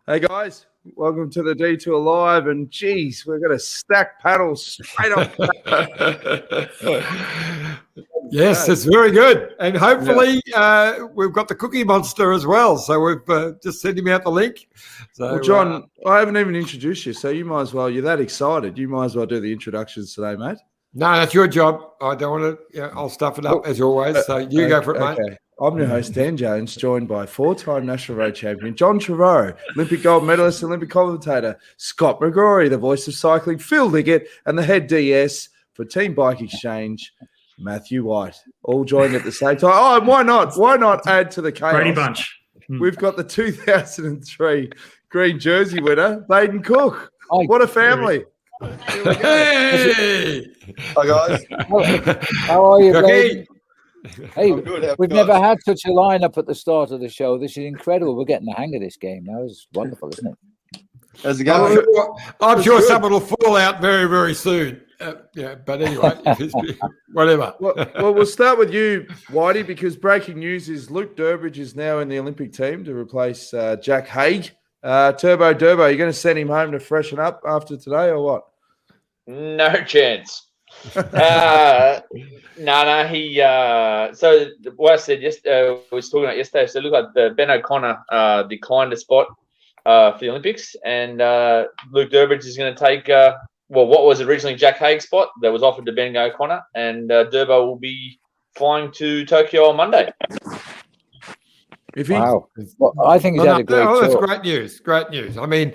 Hey guys, welcome to the D2 Live, and geez, we're going to stack paddles straight off. Yes, it's very good, and hopefully we've got the Cookie Monster as well. So we've just sent him out the link. So, well, John, I haven't even introduced you, so you might as well. You're that excited, you might as well do the introductions today, mate. No, that's your job. I don't want to. I'll stuff it up as always. So you go for it, mate. Okay. I'm your host, Dan Jones, joined by four-time National Road Champion John Trevorrow, Olympic gold medalist, Olympic commentator Scott McGrory, the voice of cycling Phil Liggett, and the head DS for Team Bike Exchange, Matthew White, all joined at the same time. Oh, and why not? Why not add to the chaos? Brady Bunch. We've got the 2003 green jersey winner, Baden Cooke. What a family. Hey! Hi, guys. How are you, Cookie? Hey, Good, we've never had such a lineup at the start of the show. This is incredible. We're getting the hang of this game now. It's wonderful, isn't it? How's it going? I'm sure someone will fall out very, very soon. But anyway, whatever. Well, we'll start with you, Whitey, because breaking news is Luke Durbridge is now in the Olympic team to replace Jack Haig. Turbo Durbo, you're going to send him home to freshen up after today or what? No chance. No. He. So what I said yesterday, was talking about yesterday. So it looked like Ben O'Connor declined a spot for the Olympics, and Luke Durbridge is going to take what was originally Jack Haig's spot that was offered to Ben O'Connor, and Durbo will be flying to Tokyo on Monday. Wow. Well, I think he's had a great tour. That's great news. Great news. I mean,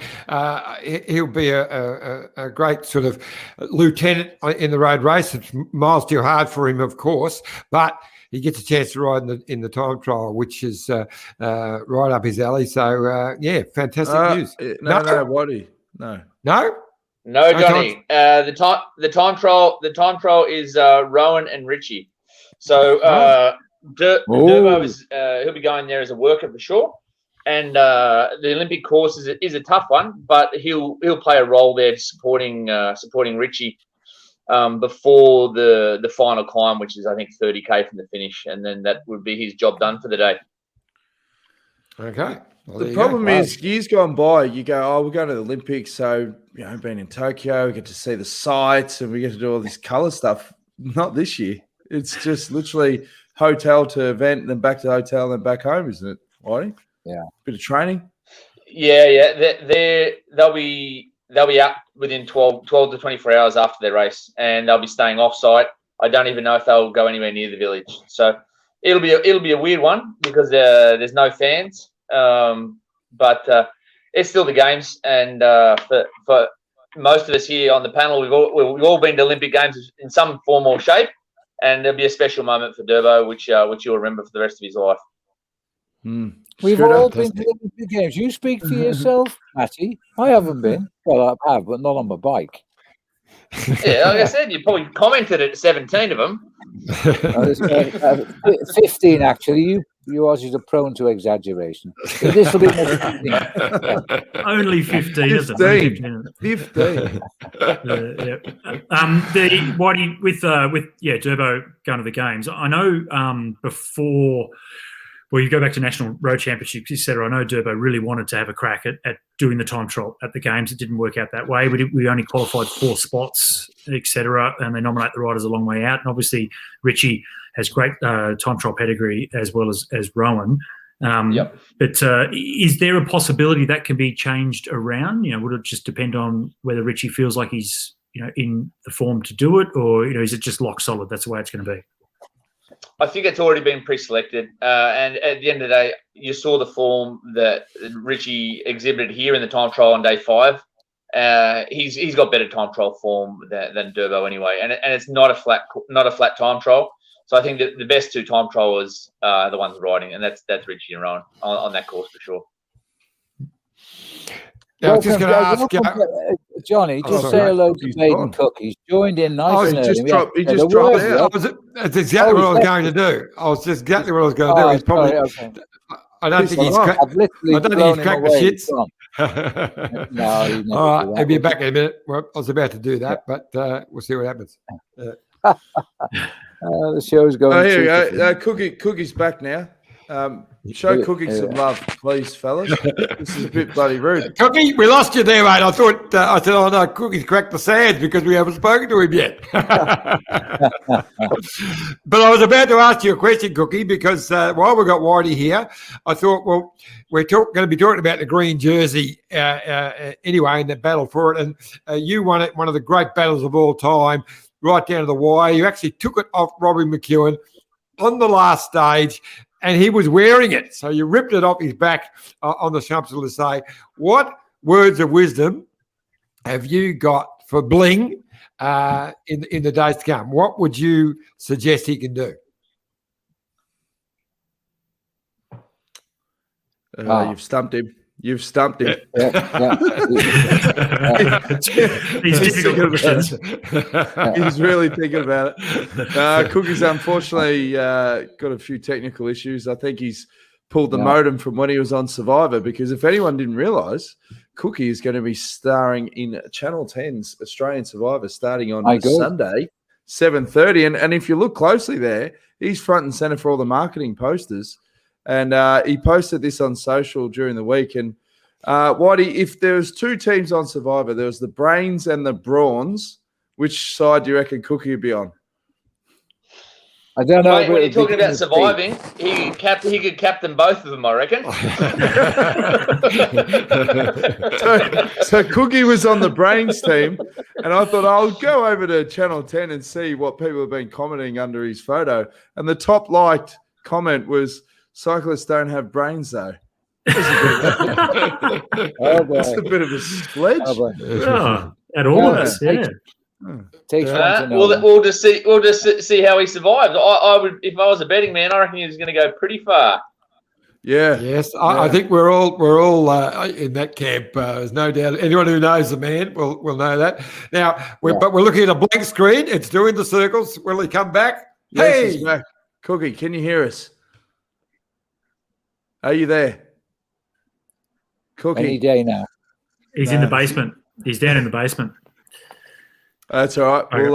he'll be a great sort of lieutenant in the road race. It's miles too hard for him, of course, but he gets a chance to ride in the time trial, which is right up his alley. So, fantastic news. No, Whitey. No, Johnny. The time trial is Rowan and Richie. So. Durbo he'll be going there as a worker for sure, and the Olympic course is a tough one, but he'll play a role there supporting Richie before the final climb, which is I think 30k from the finish, and then that would be his job done for the day. Okay. Well, the problem is years gone by, you go, we're going to the Olympics, so being in Tokyo, we get to see the sights and we get to do all this color stuff. Not this year. It's just literally hotel to event, then back to hotel, then back home, isn't it, Whitey? Yeah. Bit of training. Yeah. They'll be out within 12 to 24 hours after their race, and they'll be staying off site. I don't even know if they'll go anywhere near the village. So it'll be a weird one because there's no fans, but it's still the games, and for most of us here on the panel, we've all been to Olympic Games in some form or shape. And there'll be a special moment for Durbo, which you'll remember for the rest of his life. We've all been to the Olympic Games. You speak for yourself, Matty. I haven't been. Well, I have, but not on my bike. Yeah, like I said, you probably commented at 17 of them. 15, actually. You Aussies are prone to exaggeration. This will be 15. Only 15, isn't it? 15. With Durbo going to the games. I know before. Well, you go back to National Road Championships, etc. I know Durbo really wanted to have a crack at doing the time trial at the games. It didn't work out that way. We only qualified 4 spots, etc. And they nominate the riders a long way out. And obviously, Richie has great time trial pedigree as well as Rowan. Yep. But is there a possibility that can be changed around? Would it just depend on whether Richie feels like he's in the form to do it, or is it just lock solid? That's the way it's going to be. I think it's already been pre-selected, and at the end of the day, you saw the form that Richie exhibited here in the time trial on day 5. He's got better time trial form than Durbo anyway, and it's not a flat time trial. So I think that the best 2 time trialers are the ones riding, and that's Richie and Rowan on that course for sure. Yeah, I was just going to ask Johnny, just say hello to Baden Cooke. He's joined in nice and early. He just dropped out. That's exactly what I was going to do. He's probably. Okay. I don't think he's cracked the shits. No, all right, he'll be back in a minute. Well, I was about to do that, but we'll see what happens. The show's going. Here we go. Cookie's back now. Show Cookie some love, please, fellas. This is a bit bloody rude. Cookie, we lost you there, mate. I thought I said, "Oh no, Cookie's cracked the sands because we haven't spoken to him yet." But I was about to ask you a question, Cookie, because while we got Whitey here, I thought, well, we're going to be talking about the green jersey anyway, in the battle for it, and you won it, one of the great battles of all time, right down to the wire. You actually took it off Robbie McEwen on the last stage, and he was wearing it. So you ripped it off his back on the Champs-Élysées. What words of wisdom have you got for Bling in the days to come? What would you suggest he can do? You've stumped him. You've stumped him. These difficult questions. He's really thinking about it. Cookie's unfortunately got a few technical issues. I think he's pulled the modem from when he was on Survivor, because if anyone didn't realise, Cookie is going to be starring in Channel 10's Australian Survivor starting on Sunday, 7:30. And if you look closely there, he's front and centre for all the marketing posters. And he posted this on social during the week. And Whitey, if there was two teams on Survivor, there was the Brains and the Brawns. Which side do you reckon Cookie would be on? I don't know. Mate, when you're talking about surviving, he could captain both of them, I reckon. so Cookie was on the Brains team, and I thought I'll go over to Channel 10 and see what people have been commenting under his photo. And the top liked comment was, "Cyclists don't have brains, though." That's a bit of a sledge. At all of us, yeah. We'll just see how he survives. I would, if I was a betting man, I reckon he was going to go pretty far. Yeah. Yes, I think we're all in that camp. There's no doubt. Anyone who knows the man will know that. Now, but we're looking at a blank screen. It's doing the circles. Will he come back? Yes, Hey, he's back. Cookie, can you hear us? Are you there? Cookie. Any day now. He's in the basement. He's down in the basement. That's all right. Okay.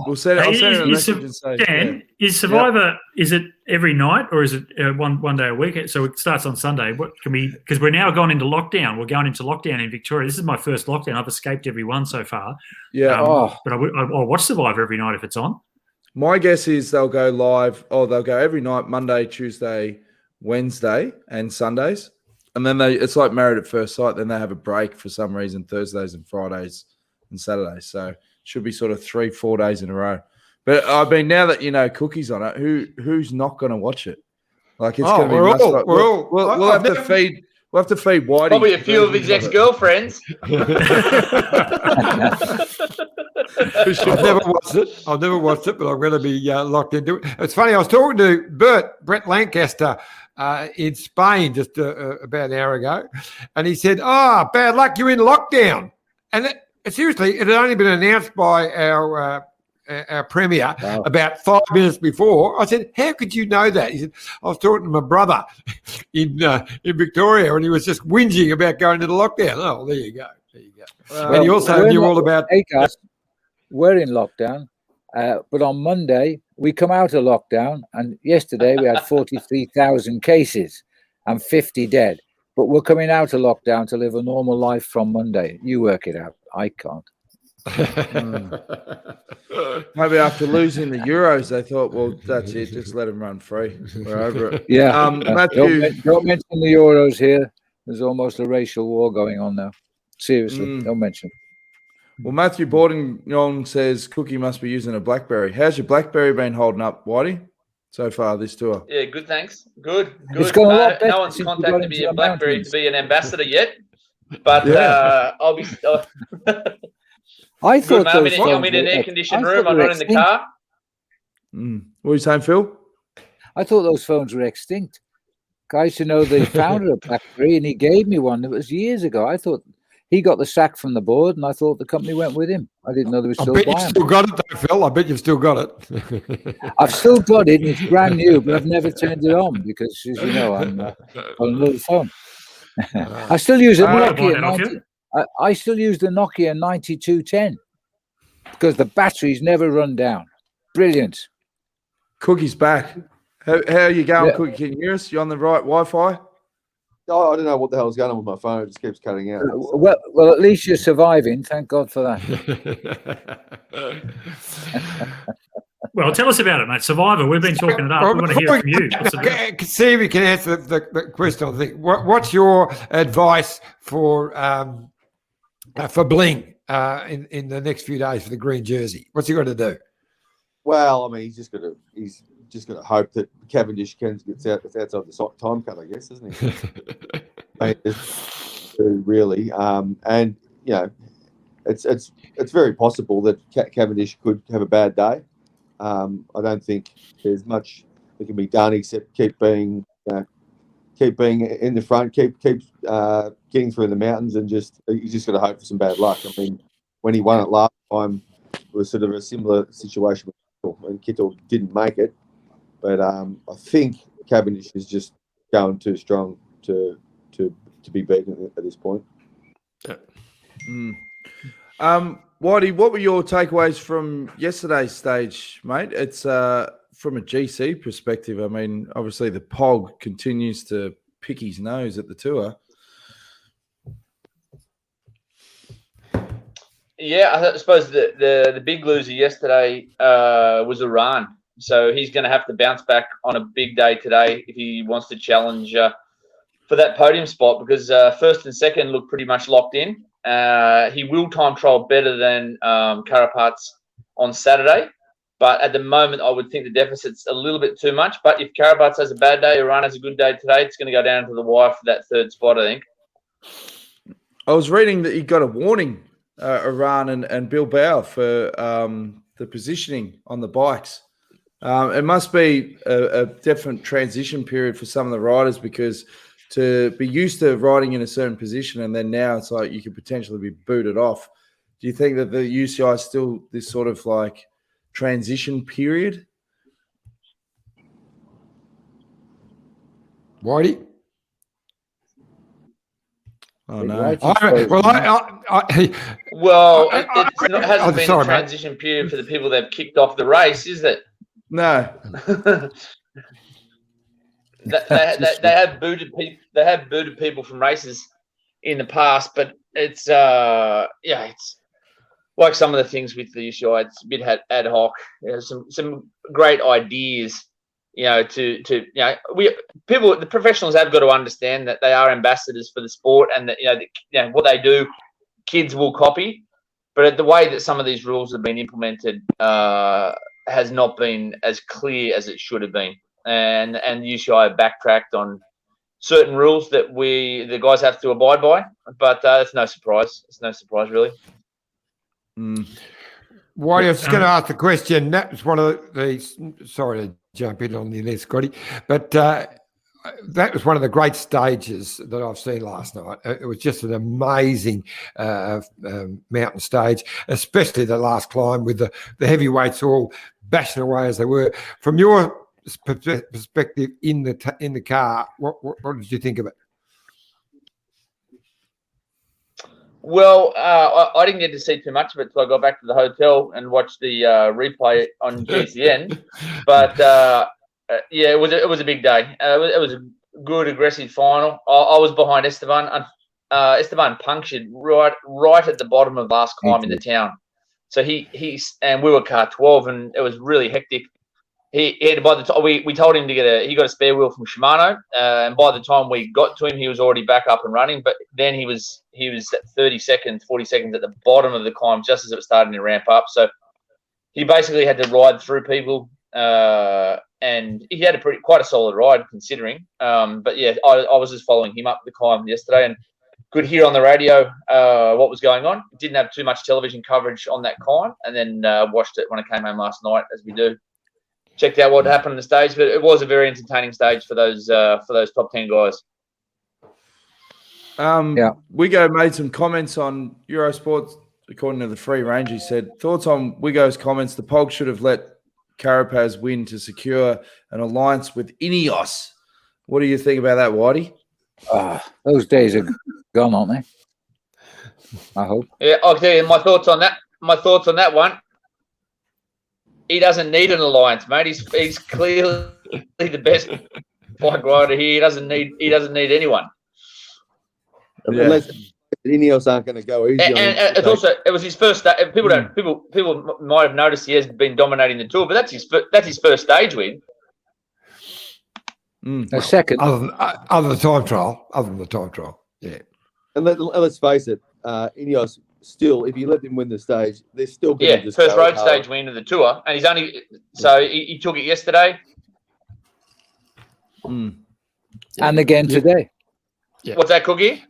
We'll send it. I'll send him a message and say, Dan, is Survivor? Is it every night or is it one day a week? So it starts on Sunday. What can we? Because we're now gone into lockdown. We're going into lockdown in Victoria. This is my first lockdown. I've escaped every one so far. Yeah. But I'll watch Survivor every night if it's on. My guess is they'll go live. They'll go every night, Monday, Tuesday, Wednesday, and Sundays. And then it's like Married at First Sight. Then they have a break for some reason, Thursdays and Fridays and Saturdays. So it should be sort of 3-4 days in a row. But I mean, now that you know Cookie's on it, who's not going to watch it? Like it's going to be. We'll have to feed. We'll have to feed Whitey. Probably a few of his ex-girlfriends. I've never watched it, but I'm going to be locked into it. It's funny. I was talking to Brett Lancaster in Spain just about an hour ago, and he said, bad luck, you're in lockdown. And seriously, it had only been announced by our premier about 5 minutes before. I said, how could you know that? He said, I was talking to my brother in Victoria, and he was just whinging about going into lockdown. Oh, there you go. And he also knew all about... Hey, guys, we're in lockdown, but on Monday, we come out of lockdown, and yesterday we had 43,000 cases and 50 dead. But we're coming out of lockdown to live a normal life from Monday. You work it out. I can't. Maybe after losing the Euros, they thought, well, that's it. Just let them run free. We're over it. Yeah. Matthew, don't mention the Euros here. There's almost a racial war going on now. Seriously, don't mention. Well, Matthew Borden says Cookie must be using a BlackBerry. How's your BlackBerry been holding up, Whitey, so far this tour? Yeah, good, thanks. Good. It's gone a lot better no one's since we contacted got me into at the BlackBerry mountains. to be an ambassador yet, but I'll be. I thought I'm in an air-conditioned room. I'm not in the car. What are you saying, Phil? I thought those phones were extinct. Guys to know the founder of BlackBerry, and he gave me one. It was years ago. I thought he got the sack from the board, and I thought the company went with him. I didn't know they were still buying. I bet you've still got it, though, Phil. I bet you've still got it. I've still got it, and it's brand new, but I've never turned it on because, as you know, I'm on another phone. I still use a Nokia. I still use the Nokia 9210 because the batteries never run down. Brilliant. Cookie's back. How are you going, Yeah. Cookie? Can you hear us? You on the right Wi-Fi? Oh, I don't know what the hell's going on with my phone. It just keeps cutting out. Well, at least you're surviving. Thank God for that. Well, tell us about it, mate. Survivor. We've been talking it up. We want to hear from you. What's it about? See if we can answer the question. I think. What's your advice for Bling in the next few days for the green jersey? What's he got to do? Well, I mean, he's just got to hope that Cavendish gets outside the time cut, I guess, isn't he? I mean, really, and you know, it's very possible that Cavendish could have a bad day. I don't think there's much that can be done except keep being in the front, keep getting through the mountains, and you just got to hope for some bad luck. I mean, when he won it last time, it was sort of a similar situation with Kittel, and Kittel didn't make it. But I think Cavendish is just going too strong to be beaten at this point. Whitey, what were your takeaways from yesterday's stage, mate? It's from a GC perspective. I mean, obviously the Pog continues to pick his nose at the tour. Yeah, I suppose the big loser yesterday was Iran. So he's going to have to bounce back on a big day today if he wants to challenge for that podium spot, because first and second look pretty much locked in. He will time trial better than Carapaz on Saturday, but at the moment I would think the deficit's a little bit too much. But if Carapaz has a bad day, Iran has a good day today, it's going to go down to the wire for that third spot, I think. I was reading that he got a warning, Iran and Bilbao, for the positioning on the bikes. It must be a different transition period for some of the riders, because to be used to riding in a certain position and then now it's like you could potentially be booted off. Do you think that the UCI is still this sort of like transition period? Whitey? Oh, no. It hasn't been a transition period for the people that have kicked off the race, is it? No. They have booted people. They have booted people from races in the past, but it's it's like some of the things with the UCI. It's a bit ad hoc. Some great ideas. The professionals have got to understand that they are ambassadors for the sport, and that what they do, kids will copy. But the way that some of these rules have been implemented has not been as clear as it should have been. And the UCI have backtracked on certain rules that the guys have to abide by, but it's no surprise. It's no surprise, really. Whitey, I was just going to ask the question. That was one of the sorry to jump in on you there, Scotty, but that was one of the great stages that I've seen last night. It was just an amazing mountain stage, especially the last climb with the heavyweights all bashing away as they were. From your perspective in the car, what did you think of it? Well, I didn't get to see too much of it until I got back to the hotel and watched the replay on GCN. But it was a big day. It was a good, aggressive final. I was behind Esteban. Esteban punctured right at the bottom of the last climb into town. So and we were car 12, and it was really hectic. He had, by the time we told him he got a spare wheel from Shimano, and by the time we got to him, he was already back up and running. But then he was at 30 seconds, 40 seconds at the bottom of the climb, just as it was starting to ramp up. So he basically had to ride through people, and he had quite a solid ride considering. But yeah, I was just following him up the climb yesterday, and could hear on the radio what was going on. Didn't have too much television coverage on that climb, and then watched it when I came home last night, as we do. Checked out what happened on the stage, but it was a very entertaining stage for those top 10 guys. Wigo made some comments on Eurosport, according to the Free Range. He said, thoughts on Wigo's comments, the Pog should have let Carapaz win to secure an alliance with Ineos. What do you think about that, Whitey? Those days are gone, aren't they? I hope. Yeah, I'll tell you my thoughts on that. My thoughts on that one. He doesn't need an alliance, mate. He's clearly the best bike rider here. He doesn't need anyone. Unless Ineos aren't going to go easy on him. And it was his first. People might have noticed he has been dominating the Tour, but that's his first stage win. A second. Other than the time trial. Yeah. And let's face it, Ineos still, if you let them win the stage, they're still going to just first go road hard. stage win of the Tour, and he's only he took it yesterday. And again today. Yeah. What's that, Cookie?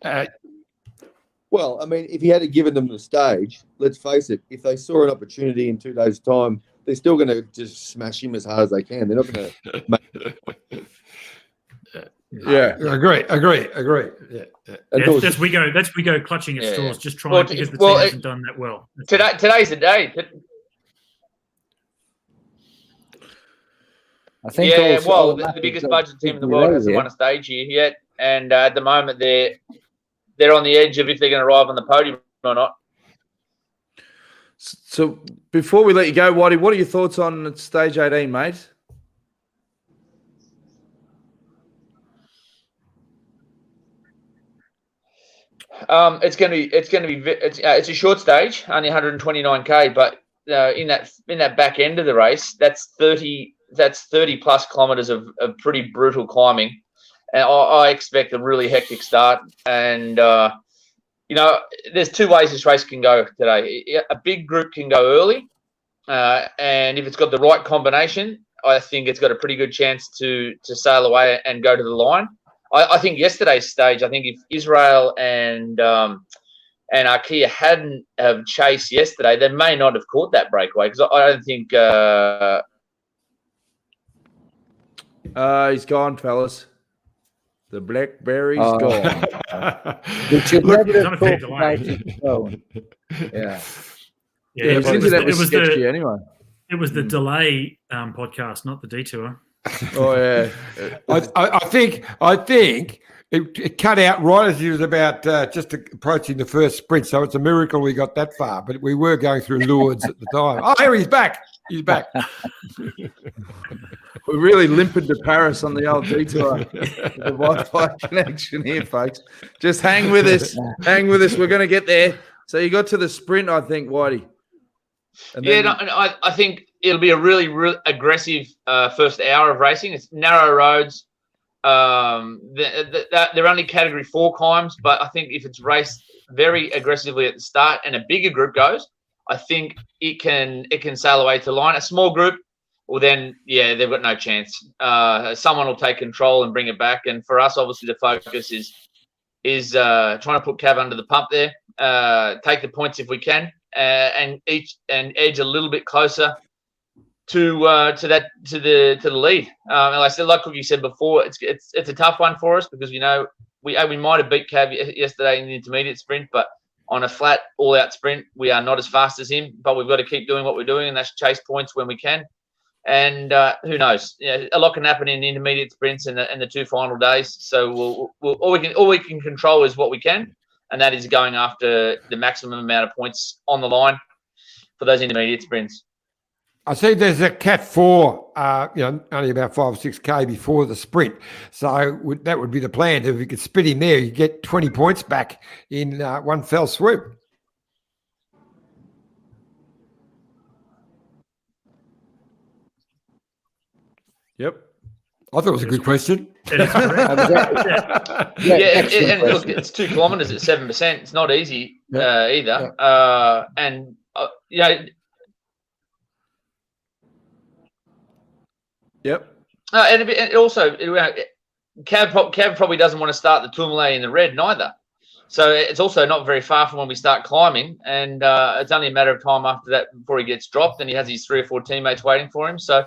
Well, I mean, if he had given them the stage, let's face it, if they saw an opportunity in 2 days' time, they're still going to just smash him as hard as they can. They're not going to. Yeah, agree. Yeah. That's we go clutching at straws, just trying because the team hasn't done that well. Today's the day. I think. The biggest budget team in the world hasn't won a stage here yet, and at the moment they're on the edge of if they're going to arrive on the podium or not. So before we let you go, Whitey, what are your thoughts on stage 18, mate? It's a short stage, only 129k, but in that back end of the race, that's 30 plus kilometers of pretty brutal climbing, and I expect a really hectic start. And there's two ways this race can go today. A big group can go early, and if it's got the right combination, I think it's got a pretty good chance to sail away and go to the line. I think yesterday's stage, I think if Israel and Arkea hadn't have chased yesterday, they may not have caught that breakaway, because I don't think he's gone, fellas. The blackberry's gone. Which should never have fair caught delay. Yeah. It was internet was sketchy anyway. It was the delay podcast, not the detour. Oh yeah. I think it cut out right as he was about just approaching the first sprint. So it's a miracle we got that far. But we were going through Lourdes at the time. Oh, here he's back. He's back. We're really limping to Paris on the old detour. The Wi-Fi connection here, folks. Just hang with us. Hang with us. We're going to get there. So you got to the sprint, I think, Whitey. I think it'll be a really, really aggressive first hour of racing. It's narrow roads. They're only Category 4 climbs, but I think if it's raced very aggressively at the start and a bigger group goes, I think it can sail away to the line. A small group, well then, they've got no chance. Someone will take control and bring it back. And for us, obviously, the focus is trying to put Cav under the pump there, take the points if we can, and edge a little bit closer to the lead. And like I said, like Cookie said before, it's a tough one for us because we might have beat Cav yesterday in the intermediate sprint, but on a flat all-out sprint, we are not as fast as him. But we've got to keep doing what we're doing, and that's chase points when we can. And who knows? A lot can happen in the intermediate sprints and the two final days. So all we can control is what we can, and that is going after the maximum amount of points on the line for those intermediate sprints. I see there's a Cat 4, only about 5 or 6K before the sprint. So that would be the plan. If you could spit him there, you get 20 points back in one fell swoop. Yep. I thought it was a good question. It is correct. And look, it's 2 kilometres at 7%. It's not easy either. Yep. And also, Cav probably doesn't want to start the Tourmalet in the red neither. So it's also not very far from when we start climbing, and it's only a matter of time after that before he gets dropped, and he has his 3 or 4 teammates waiting for him. So,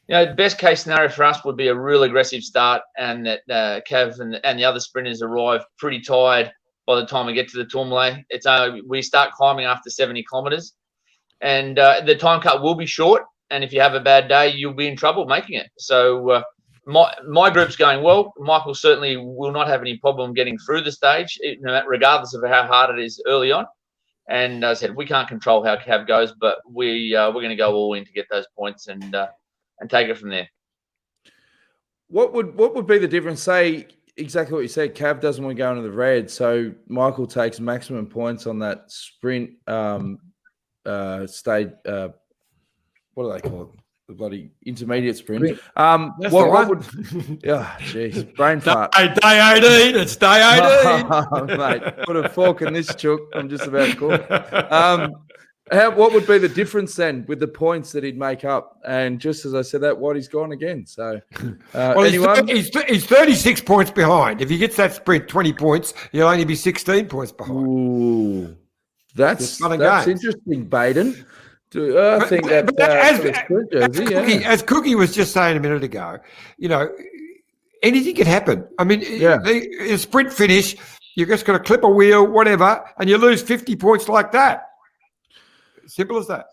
the best case scenario for us would be a real aggressive start, and that Cav and the other sprinters arrive pretty tired by the time we get to the Tourmalet. We start climbing after 70 kilometres, and the time cut will be short. And if you have a bad day, you'll be in trouble making it. So my group's going well. Michael certainly will not have any problem getting through the stage, regardless of how hard it is early on. And as I said, we can't control how Cav goes, but we're going to go all in to get those points and take it from there. What would be the difference? Say exactly what you said. Cav doesn't want to go into the red, so Michael takes maximum points on that sprint stage. What do they call it? The bloody intermediate sprint. What would? Oh, jeez, brain fart. Day 18. It's day 18. Mate, put a fork in this chook. I'm just about cooked. What would be the difference then with the points that he'd make up? And just as I said that, Whitey's gone again. So, anyone? He's 36 points behind. If he gets that sprint 20 points, he'll only be 16 points behind. Ooh, that's interesting, Baden. I think as that Cookie was just saying a minute ago, anything can happen. I mean, a sprint finish, you're just going to clip a wheel, whatever, and you lose 50 points like that. Simple as that.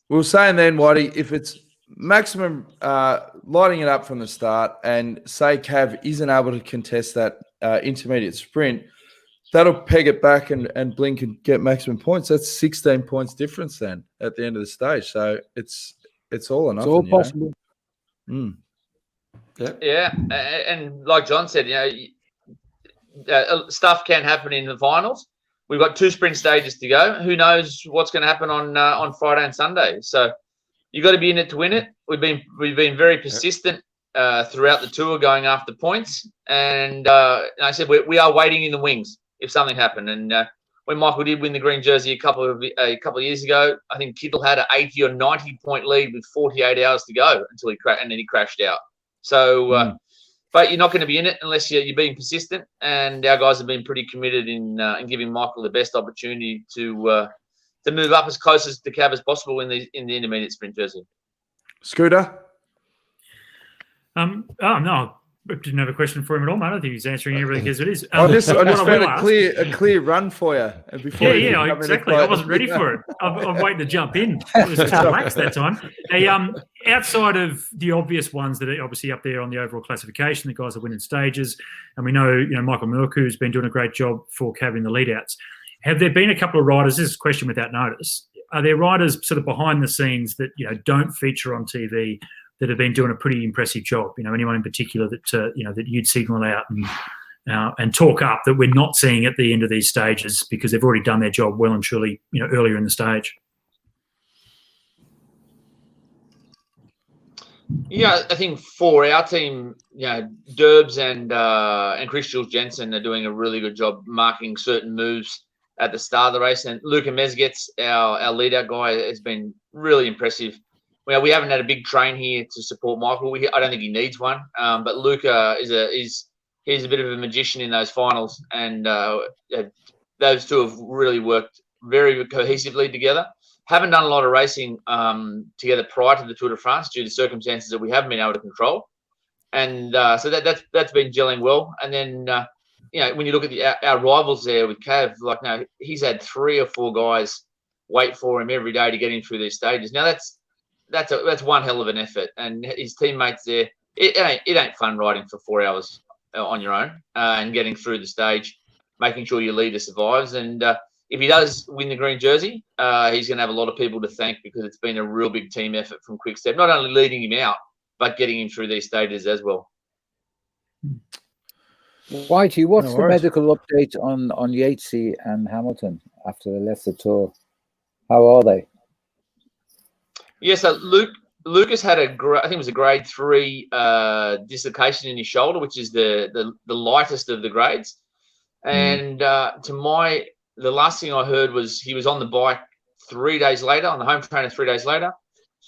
We were saying then, Whitey, if it's maximum lighting it up from the start and say Cav isn't able to contest that intermediate sprint, that'll peg it back and Blink can get maximum points. That's 16 points difference then at the end of the stage. So it's all or nothing. It's all possible. Yeah, and like John said, stuff can happen in the finals. We've got 2 sprint stages to go. Who knows what's going to happen on Friday and Sunday? So you've got to be in it to win it. We've been very persistent throughout the tour, going after points, and I said we are waiting in the wings if something happened. And when Michael did win the green jersey a couple of years ago, I think Kittel had an 80 or 90 point lead with 48 hours to go until and then he crashed out. So, but you're not going to be in it unless you're being persistent. And our guys have been pretty committed in giving Michael the best opportunity to move up as close as to Cav as possible in the intermediate sprint jersey. Scooter. No. I didn't have a question for him at all, mate. I think he's answering everything as it is. I just found a clear run for you. And before exactly. I wasn't ready for it. I'm waiting to jump in. It was too relaxed that time. Outside of the obvious ones that are obviously up there on the overall classification, the guys are winning stages, and we know Michael Milku's been doing a great job for Cav in the lead-outs. Have there been a couple of riders? This is a question without notice. Are there riders sort of behind the scenes that don't feature on TV that have been doing a pretty impressive job? Anyone in particular that that you'd signal out and talk up that we're not seeing at the end of these stages because they've already done their job well and truly, earlier in the stage. Yeah, I think for our team, Derbs and Chris Jules Jensen are doing a really good job marking certain moves at the start of the race. And Luca Mezgets, our lead-out guy, has been really impressive. Well, we haven't had a big train here to support Michael. I don't think he needs one. But Luca he's a bit of a magician in those finals, and those two have really worked very cohesively together. Haven't done a lot of racing together prior to the Tour de France due to circumstances that we haven't been able to control, and so that's been gelling well. And then when you look at our rivals there with Cav, he's had 3 or 4 guys wait for him every day to get him through these stages. Now that's one hell of an effort, and his teammates there. It ain't fun riding for 4 hours on your own and getting through the stage, making sure your leader survives. And if he does win the green jersey, he's going to have a lot of people to thank because it's been a real big team effort from Quickstep, not only leading him out but getting him through these stages as well. Whitey, what's the medical update on Yatesy and Hamilton after they left the tour? How are they? Yeah, so Lucas had I think it was a grade 3 dislocation in his shoulder, which is the lightest of the grades. And the last thing I heard was he was on the bike 3 days later, on the home trainer 3 days later.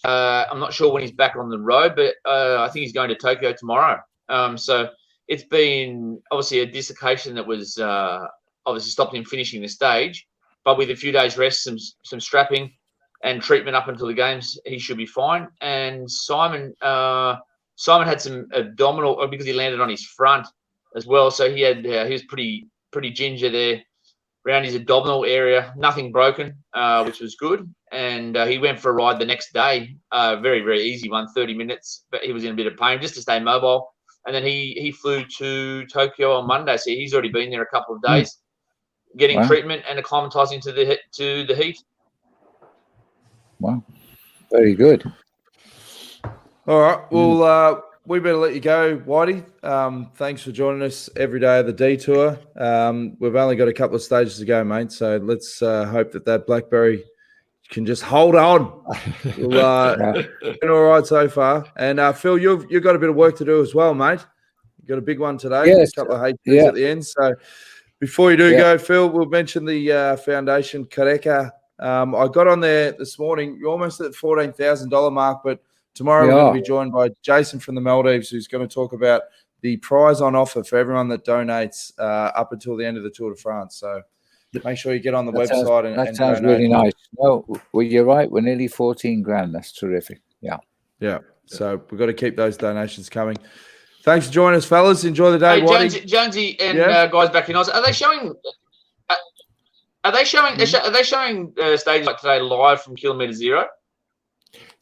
I'm not sure when he's back on the road, but I think he's going to Tokyo tomorrow. So it's been obviously a dislocation that was obviously stopped him finishing the stage, but with a few days rest, some strapping and treatment up until the games, he should be fine. And Simon had some abdominal, because he landed on his front as well. So he was pretty ginger there around his abdominal area, nothing broken, which was good. And he went for a ride the next day, very, very easy one, 30 minutes, but he was in a bit of pain just to stay mobile. And then he flew to Tokyo on Monday. So he's already been there a couple of days getting treatment and acclimatizing to the heat. Wow, very good. All right, we'll we better let you go, Whitey. Thanks for joining us every day of the detour. We've only got a couple of stages to go, mate. So let's hope that Blackberry can just hold on. We'll been all right so far. And Phil, you've got a bit of work to do as well, mate. You've got a big one today. Yes. A couple of HPs at the end. So before you do go, Phil, we'll mention the foundation, Careca. I got on there this morning. You're almost at the $14,000 mark, but tomorrow we're going to be joined by Jason from the Maldives, who's going to talk about the prize on offer for everyone that donates up until the end of the Tour de France. So make sure you get on the website that sounds really nice. No, well, you're right. We're nearly 14 grand. That's terrific. Yeah. So we've got to keep those donations coming. Thanks for joining us, fellas. Enjoy the day, Hey, Jonesy and guys back in Oz. Are they showing? Are they showing stages like today live from Kilometre Zero?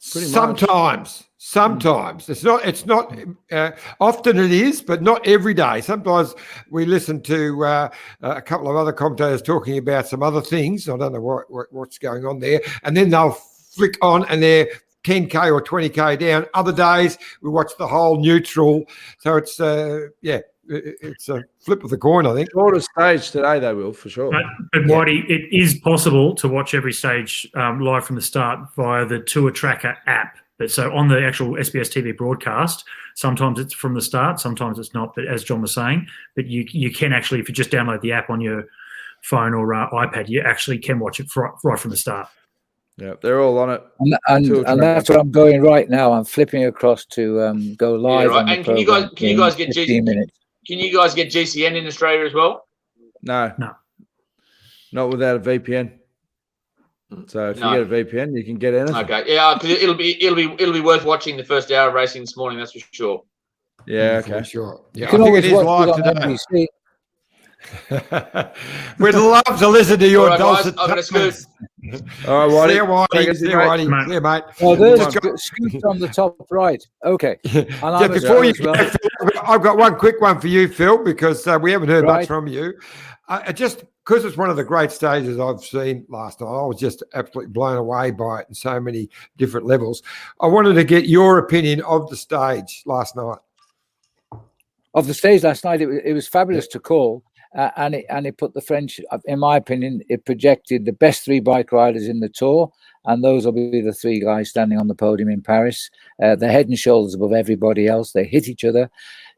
Sometimes it's not often it is, but not every day. Sometimes we listen to a couple of other commentators talking about some other things. I don't know what's going on there, and then they'll flick on and they're 10k or 20k down. Other days we watch the whole neutral. So it's it's a flip of the coin, I think. Shorter stage today, they will, for sure. But Whitey, it is possible to watch every stage live from the start via the Tour Tracker app. But so on the actual SBS TV broadcast, sometimes it's from the start, sometimes it's not. But as John was saying, but you can actually, if you just download the app on your phone or iPad, you actually can watch it right from the start. Yeah, they're all on it. And that's where I'm going right now. I'm flipping across to go live. On the and can you guys get 15 minutes? Can you guys get GCN in Australia as well? No, not without a VPN. So if you get a VPN, you can get anything. Okay, yeah, because it'll be worth watching the first hour of racing this morning. That's for sure. Yeah, okay, sure. Yeah, I think it is live today. We'd love to listen to your dulcet tones. All right, Whitey. See you, mate. Oh, there's Scoop's on the top right. Okay. And before you go, I've got one quick one for you, Phil, because we haven't heard much from you. Just because it's one of the great stages I've seen last night, I was just absolutely blown away by it in so many different levels. I wanted to get your opinion of the stage last night. Of the stage last night, it was fabulous to call. And it put the French, in my opinion, it projected the best three bike riders in the Tour, and those will be the three guys standing on the podium in Paris. They're head and shoulders above everybody else. They hit each other.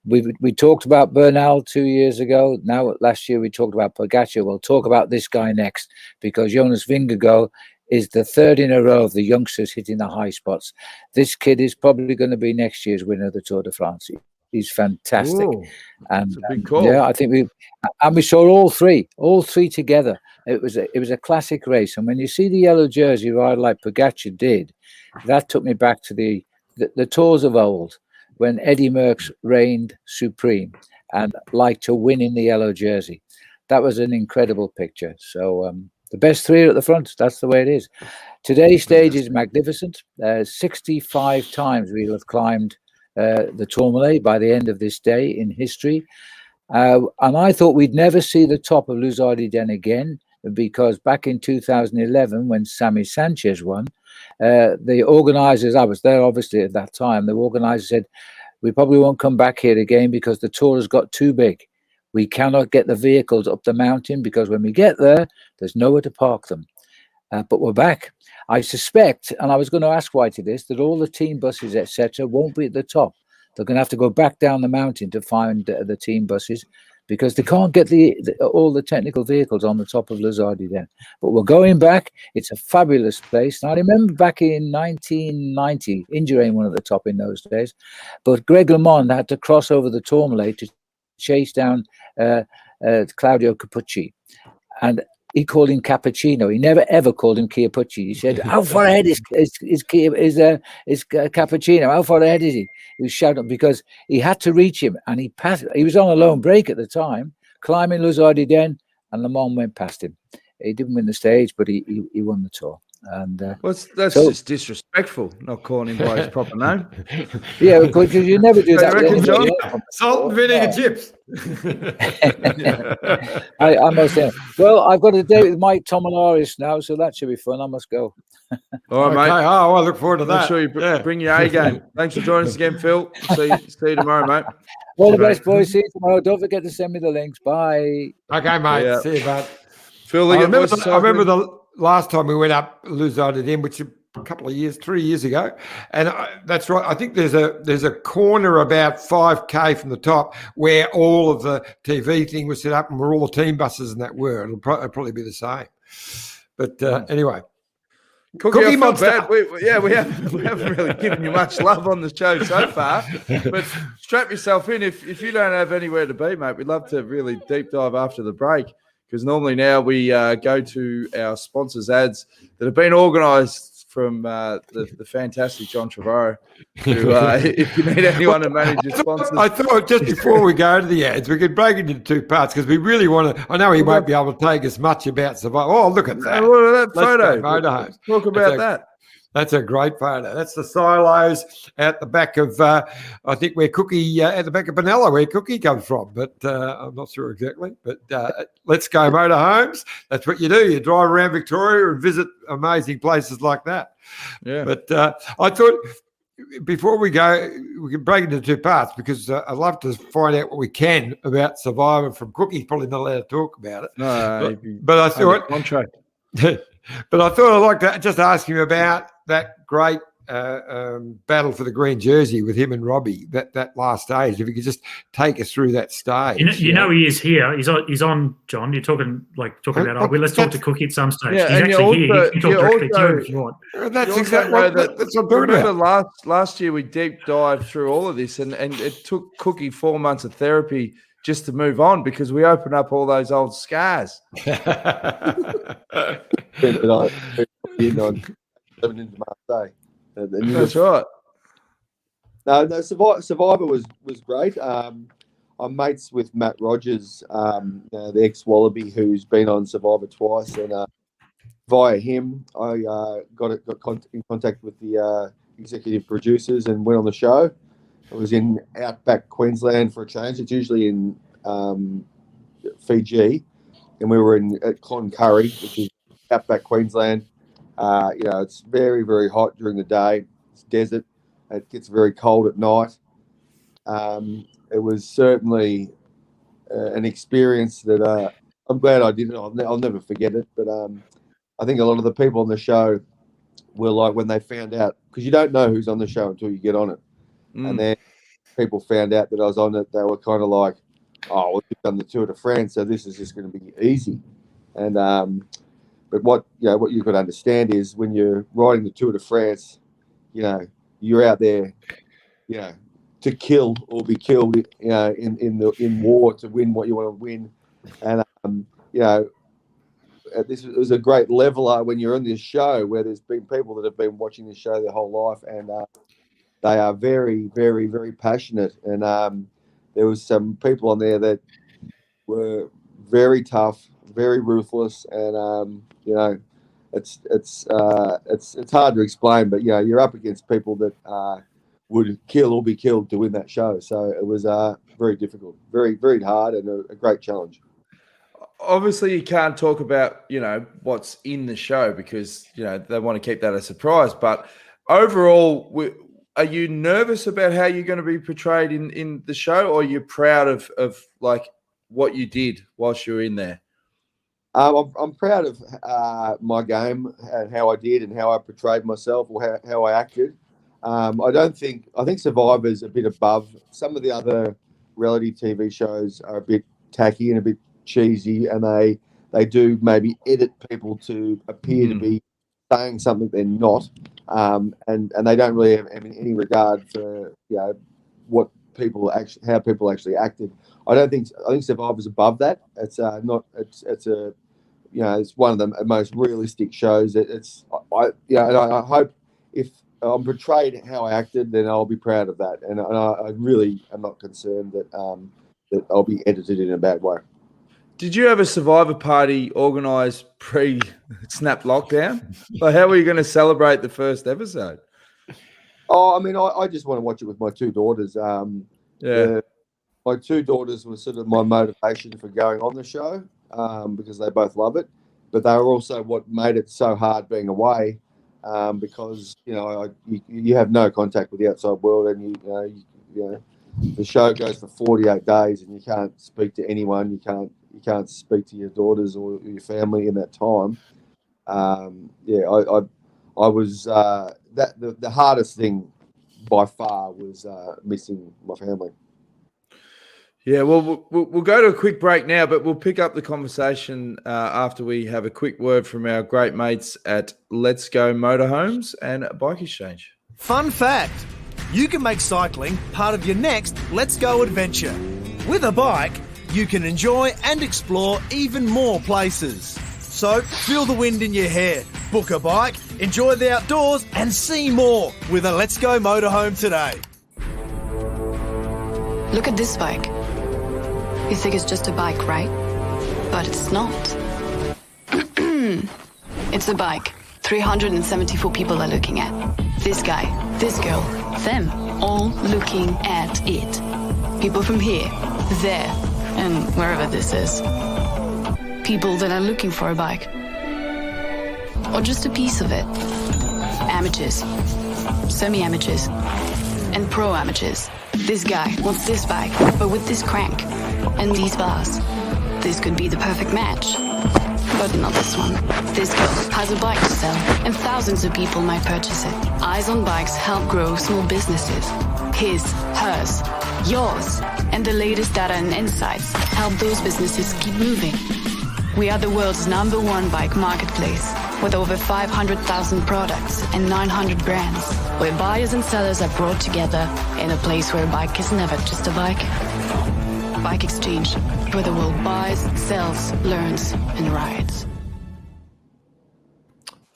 We talked about Bernal 2 years ago. Now, last year we talked about Pogacar. We'll talk about this guy next, because Jonas Vingegaard is the third in a row of the youngsters hitting the high spots. This kid is probably going to be next year's winner of the Tour de France. He's fantastic. Ooh, and a big call. I think we saw all three together. It was a classic race. And when you see the yellow jersey ride like Pogacar did, that took me back to the tours of old, when Eddie Merckx reigned supreme and liked to win in the yellow jersey. That was an incredible picture. So the best three are at the front. That's the way it is. Today's stage is magnificent. 65 times we'll have climbed the Tourmalet by the end of this day in history. And I thought we'd never see the top of Les Ardennes again, because back in 2011, when Sammy Sanchez won, the organisers, I was there obviously at that time, the organisers said, we probably won't come back here again because the Tour has got too big. We cannot get the vehicles up the mountain because when we get there, there's nowhere to park them. But we're back. I suspect, and I was going to ask Whitey this, that all the team buses, etc., won't be at the top. They're going to have to go back down the mountain to find the team buses, because they can't get all the technical vehicles on the top of Les Ardennes. But we're going back. It's a fabulous place. And I remember back in 1990, Indurain won at the top in those days, but Greg LeMond had to cross over the Tourmalet to chase down Claudio Capucci. And he called him Cappuccino. He never ever called him Chiappucci. He said, "How far ahead is Cappuccino? How far ahead is he?" He was shouting because he had to reach him, and he passed. He was on a lone break at the time, climbing Les Ardennes, and Le Mans went past him. He didn't win the stage, but he won the Tour. And That's So- just disrespectful, not calling him by his proper name. yeah, because you never do Don't that. you with reckon, anybody John? else on the Salt and sport. vinegar No. chips. I must say, well, I've got a date with Mike Tomalaris now, so that should be fun. I must go. All right, Okay. mate. Oh, I look forward to Make that. sure you Yeah. bring your A game. Thanks for joining us again, Phil. See you tomorrow, mate. All the Right. best, boys. See you tomorrow. Don't forget to send me the links. Bye. Okay, mate. Yeah. See you, bud. Phil, I Liggett, remember, voice of I remember cycling. the last time we went up Luzon at him, which is a couple of years, 3 years ago, and that's right. I think there's a corner about 5K from the top where all of the TV thing was set up, and where all the team buses and that were. It'll probably be the same. But anyway, Cookie, I feel Monster. bad. We haven't really given you much love on the show so far, but strap yourself in. If you don't have anywhere to be, mate, we'd love to really deep dive after the break, because normally now we go to our sponsors' ads that have been organised from the fantastic John Trevorrow, who, if you need anyone to manage your sponsors. I thought just before we go to the ads, we could break it into two parts because we really want to. I know he won't be able to take us much about survival. Oh, look at that! What about that Let's photo? go motorhome. Let's talk about that. That's a great photo. That's the silos at the back of, I think, where Cookie, at the back of Benalla, where Cookie comes from. But I'm not sure exactly. But let's go motorhomes. That's what you do. You drive around Victoria and visit amazing places like that. Yeah. But I thought before we go, we can break it into two parts, because I'd love to find out what we can about Survivor from Cookie. He's probably not allowed to talk about it. No, But I thought... contract. But I thought I'd like to just ask him about that great battle for the green jersey with him and Robbie, that last stage. If you could just take us through that stage. You know he is here. He's on, John. You're talking about. Oh, well, let's talk to Cookie at some stage. Yeah, He's and you actually here. You can talk also- directly to him if you want. That's You exactly also know that's what I'm talking remember about. last year we deep dived through all of this, and it took Cookie 4 months of therapy just to move on, because we opened up all those old scars. On living into Marseille. That's right. No, Survivor was great. I'm mates with Matt Rogers, the ex-Wallaby, who's been on Survivor twice, and via him, I got in contact with the executive producers and went on the show. I was in outback Queensland for a change. It's usually in Fiji, and we were at Cloncurry, which is outback Queensland. It's very, very hot during the day. It's desert. It gets very cold at night. It was certainly an experience that I'm glad I did it. I'll never forget it. But I think a lot of the people on the show were like, when they found out, because you don't know who's on the show until you get on it. And then people found out that I was on it, they were kind of like, oh, well, you've done the Tour de France, so this is just going to be easy. And but what you could understand is, when you're riding the Tour de France, you're out there, to kill or be killed, in war, to win what you want to win. And this was a great leveler when you're on this show, where there's been people that have been watching this show their whole life, and they are very, very, very passionate. And there was some people on there that were very tough, very ruthless, and it's hard to explain, but you're up against people that would kill or be killed to win that show. So it was very difficult, very, very hard, and a great challenge. Obviously, you can't talk about what's in the show, because they want to keep that a surprise. But overall, are you nervous about how you're going to be portrayed in the show, or are you proud of like what you did whilst you were in there? I'm proud of my game and how I did and how I portrayed myself, or how I acted. I think Survivor's a bit above. Some of the other reality TV shows are a bit tacky and a bit cheesy, and they do maybe edit people to appear to be saying something they're not, and they don't really have any regard for what people actually, how people actually acted. I think Survivor's above that. It's not. It's a it's one of the most realistic shows. And I hope if I'm portrayed how I acted, then I'll be proud of that. And I really am not concerned that that I'll be edited in a bad way. Did you have a survivor party organised pre-snap lockdown? Like, how were you going to celebrate the first episode? Oh, I mean, I just want to watch it with my two daughters. My two daughters were sort of my motivation for going on the show because they both love it. But they were also what made it so hard being away because, you have no contact with the outside world, and the show goes for 48 days and you can't speak to anyone. You can't speak to your daughters or your family in that time. I was the hardest thing by far was missing my family. Yeah, well, we'll go to a quick break now, but we'll pick up the conversation after we have a quick word from our great mates at Let's Go Motorhomes and Bike Exchange. Fun fact, you can make cycling part of your next Let's Go adventure. With a bike, you can enjoy and explore even more places. So feel the wind in your hair, book a bike, enjoy the outdoors and see more with a Let's Go Motorhome today. Look at this bike. You think it's just a bike, right? But it's not. It's a bike 374 people are looking at. This guy, this girl, them, all looking at it. People from here, there, and wherever this is. People that are looking for a bike. Or just a piece of it. Amateurs, semi-amateurs, and pro-amateurs. This guy wants this bike, but with this crank and these bars. This could be the perfect match. But not this one. This girl has a bike to sell, and thousands of people might purchase it. Eyes on Bikes help grow small businesses. His, hers, yours, and the latest data and insights help those businesses keep moving. We are the world's #1 bike marketplace, with over 500,000 products and 900 brands, where buyers and sellers are brought together in a place where a bike is never just a bike. Bike Exchange, where the world buys, sells, learns, and rides.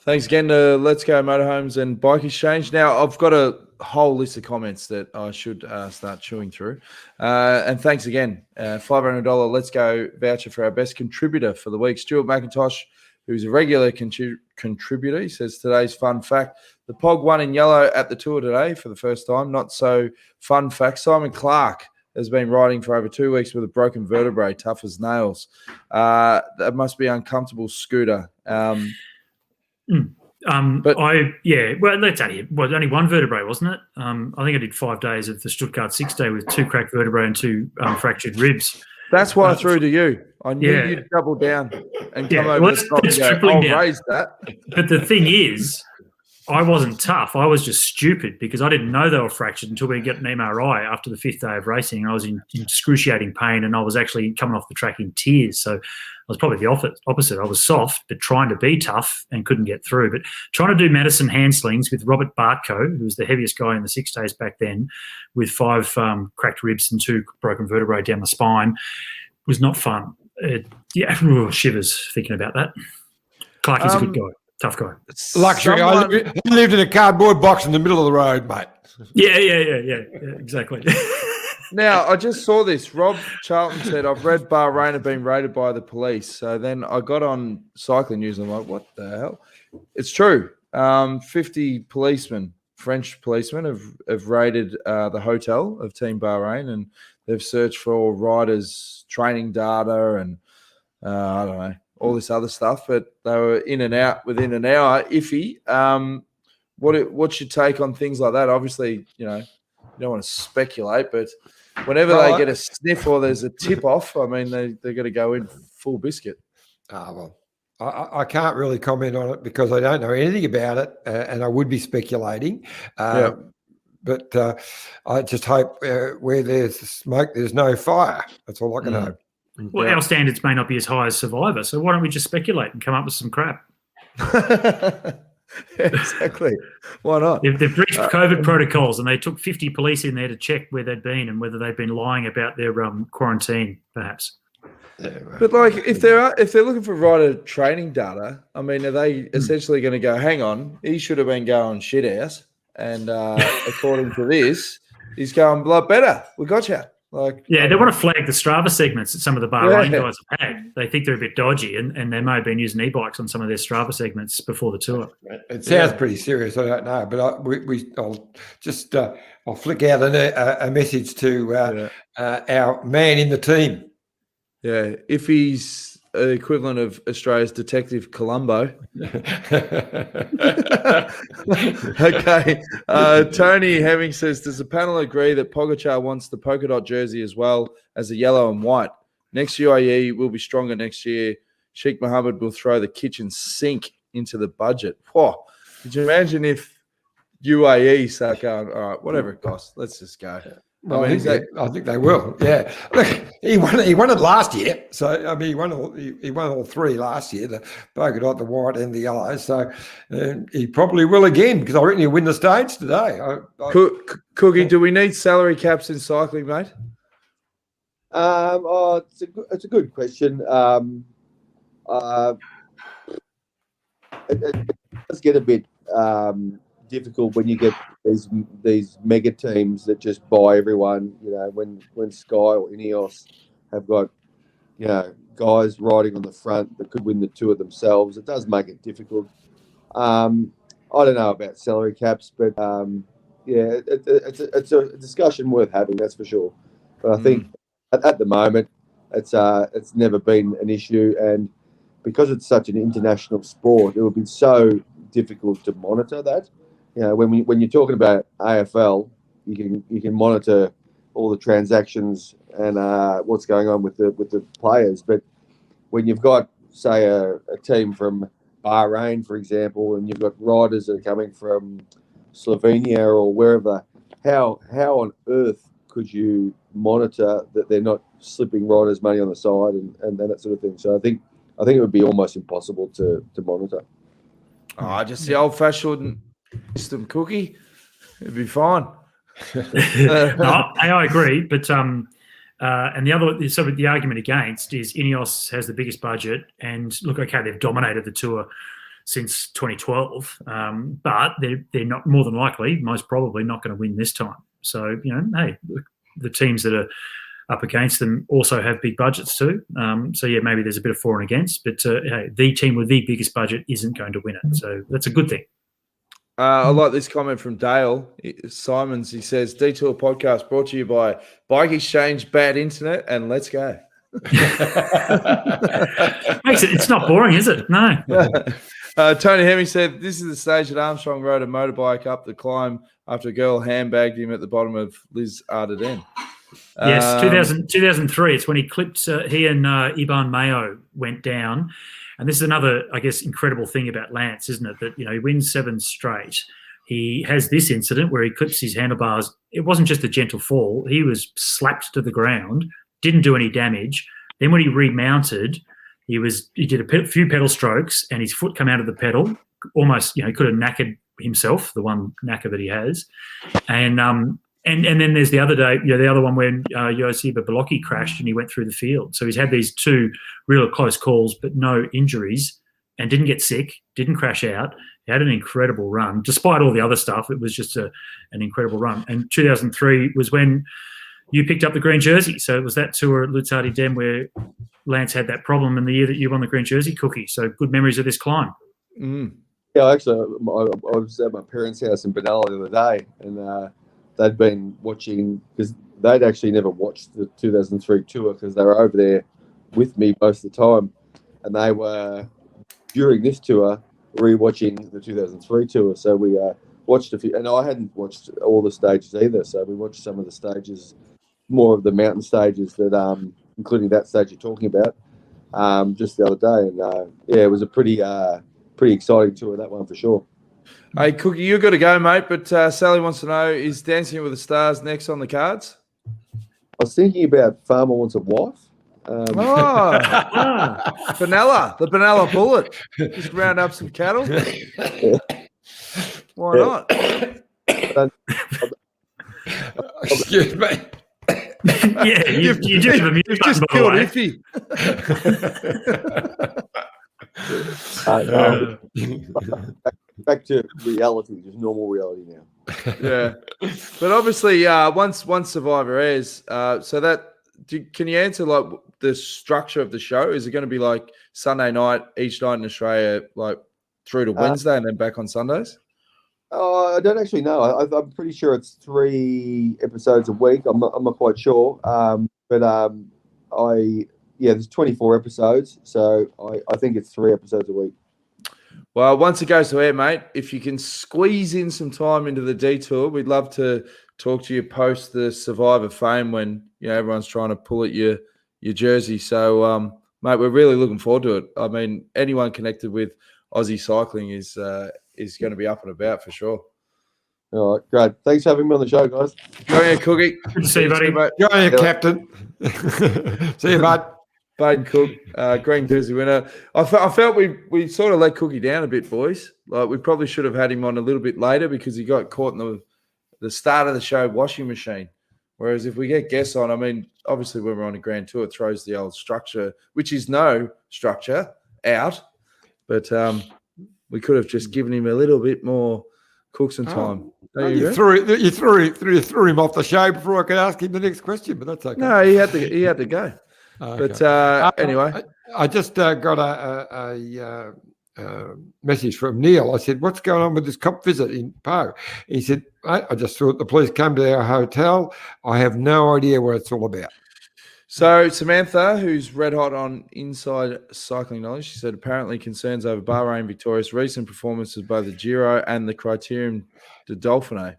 Thanks again to Let's Go Motorhomes and Bike Exchange. Now, I've got a whole list of comments that I should start chewing through. And thanks again. $500 Let's Go voucher for our best contributor for the week, Stuart McIntosh, who's a regular contributor. He says, today's fun fact, the Pog won in yellow at the Tour today for the first time. Not so fun fact, Simon Clark has been riding for over 2 weeks with a broken vertebrae, tough as nails. That must be uncomfortable, Scooter. Well, let's add it. Well, only one vertebrae, wasn't it? I think I did 5 days of the Stuttgart 6 day with 2 cracked vertebrae and 2 fractured ribs. That's why I threw to you. I knew you'd double down and come over the top and go, I'll raise that. But the thing is, I wasn't tough. I was just stupid because I didn't know they were fractured until we got an MRI after the 5th day of racing. And I was in excruciating pain, and I was actually coming off the track in tears. So I was probably the opposite. I was soft, but trying to be tough and couldn't get through. But trying to do Madison hand slings with Robert Bartko, who was the heaviest guy in the 6 days back then, with 5 cracked ribs and 2 broken vertebrae down the spine, was not fun. Shivers thinking about that. Clark is a good guy. Tough guy. Luxury. I lived in a cardboard box in the middle of the road, mate. Yeah, exactly. Now, I just saw this. Rob Charlton said, I've read Bahrain have been raided by the police. So then I got on Cycling News and I'm like, what the hell? It's true. 50 policemen, French policemen, have raided the hotel of Team Bahrain, and they've searched for riders' training data and I don't know, all this other stuff, but they were in and out within an hour. Iffy. What's your take on things like that? Obviously, you don't want to speculate, but whenever they get a sniff or there's a tip-off, I mean, they're going to go in full biscuit. Well, I can't really comment on it because I don't know anything about it, and I would be speculating. But I just hope where there's smoke, there's no fire. That's all I can hope. Well, our standards may not be as high as Survivor, so why don't we just speculate and come up with some crap? Exactly. Why not? They've breached COVID protocols, and they took 50 police in there to check where they'd been and whether they'd been lying about their quarantine, perhaps. But like, if they're looking for rider training data, I mean, are they essentially going to go, hang on, he should have been going shit house, and according to this, he's going a lot better. We got you. Like, Yeah, they want to flag the Strava segments that some of the Bahrain guys have had. They think they're a bit dodgy, and they may have been using e-bikes on some of their Strava segments before the tour. It sounds pretty serious. I don't know, but I'll flick out a message to our man in the team. Yeah, if he's the equivalent of Australia's Detective Columbo. Okay. Tony Hemming says, does the panel agree that Pogacar wants the polka dot jersey as well as the yellow and white? Next UAE will be stronger next year. Sheikh Mohammed will throw the kitchen sink into the budget. Whoa. Could you imagine if UAE start going, all right, whatever it costs, let's just go. Well, I think they will. Yeah, look, he won it last year. So I mean, he won all three last year: the polka dot, the white, and the yellow. So he probably will again because I reckon he'll win the stage today. Cookie, do we need salary caps in cycling, mate? It's a good question. It does get a bit difficult when you get these mega teams that just buy everyone. You know, when Sky or Ineos have got, you know, guys riding on the front that could win the tour themselves, it does make it difficult. I don't know about salary caps, but it's a discussion worth having, that's for sure. But I think at the moment it's never been an issue, and because it's such an international sport, it would be so difficult to monitor that. You know, when you're talking about AFL, you can monitor all the transactions and what's going on with the players. But when you've got, say, a team from Bahrain, for example, and you've got riders that are coming from Slovenia or wherever, how on earth could you monitor that they're not slipping riders money on the side and that sort of thing? So I think it would be almost impossible to monitor. Just the old-fashioned system, Cookie. It'd be fine. No, I agree, but and the argument against is Ineos has the biggest budget, and look, okay, they've dominated the tour since 2012, but they're not, more than likely, most probably not going to win this time. So, you know, hey, the teams that are up against them also have big budgets too. So yeah, maybe there's a bit of for and against, but hey, the team with the biggest budget isn't going to win it. So that's a good thing. I like this comment from Dale Simons. He says, Detour Podcast brought to you by Bike Exchange, Bad Internet, and Let's Go. It's not boring, is it? No. Tony Hemming said, this is the stage that Armstrong rode a motorbike up the climb after a girl handbagged him at the bottom of Les Ardennes. Yes, 2003. It's when he clipped, he and Iban Mayo went down. And this is another, I guess, incredible thing about Lance, isn't it? That, you know, he wins 7 straight. He has this incident where he clips his handlebars. It wasn't just a gentle fall. He was slapped to the ground, didn't do any damage. Then when he remounted, he did a few pedal strokes and his foot came out of the pedal. Almost, you know, he could have knackered himself, the one knacker that he has. And then there's the other day, you know, the other one when Josiba Bolocki crashed and he went through the field. So he's had these 2 real close calls, but no injuries, and didn't get sick, didn't crash out. He had an incredible run. Despite all the other stuff, it was just an incredible run. And 2003 was when you picked up the green jersey. So it was that tour at Les Ardennes where Lance had that problem in the year that you won the green jersey, Cookie. So good memories of this climb. Yeah, actually, I was at my parents' house in Benalla the other day, and they'd been watching, because they'd actually never watched the 2003 tour because they were over there with me most of the time. And they were, during this tour, re-watching the 2003 tour. So we watched a few, and I hadn't watched all the stages either. So we watched some of the stages, more of the mountain stages that, including that stage you're talking about, just the other day. And yeah, it was a pretty exciting tour, that one for sure. Hey, Cookie, you've got to go, mate, but Sally wants to know, is Dancing with the Stars next on the cards? I was thinking about Farmer Wants a Wife. Benalla, the Benalla Bullet. Just round up some cattle. Why not? Excuse me. Yeah, you just have a mute button, just by the killed way. Iffy. Back to reality, just normal reality now. Yeah, but obviously, once Survivor airs, can you answer like the structure of the show? Is it going to be like Sunday night each night in Australia, like through to Wednesday, and then back on Sundays? I don't actually know. I'm pretty sure it's 3 episodes a week. I'm not quite sure. There's 24 episodes, so I think it's 3 episodes a week. Well, once it goes to air, mate, if you can squeeze in some time into the detour, we'd love to talk to you post the Survivor fame when everyone's trying to pull at your jersey. So, mate, we're really looking forward to it. I mean, anyone connected with Aussie cycling is going to be up and about for sure. All right, great. Thanks for having me on the show, guys. Go ahead, Cookie. Good to see you, buddy. Go ahead, Captain. See you, bud. Baden Cooke, green jersey winner. I felt we sort of let Cookie down a bit, boys. Like we probably should have had him on a little bit later because he got caught in the start of the show washing machine. Whereas if we get guests on, I mean, obviously when we're on a grand tour, it throws the old structure, which is no structure, out. But we could have just given him a little bit more cooks and time. You threw him off the show before I could ask him the next question, but that's okay. No, he had to go. Okay. But anyway, I just got a message from Neil. I said, "What's going on with this cop visit in Poe?" He said, "I just thought the police came to our hotel. I have no idea what it's all about." So Samantha, who's red hot on inside cycling knowledge, she said apparently concerns over Bahrain Victoria's recent performances by the Giro and the Criterium de Dauphiné.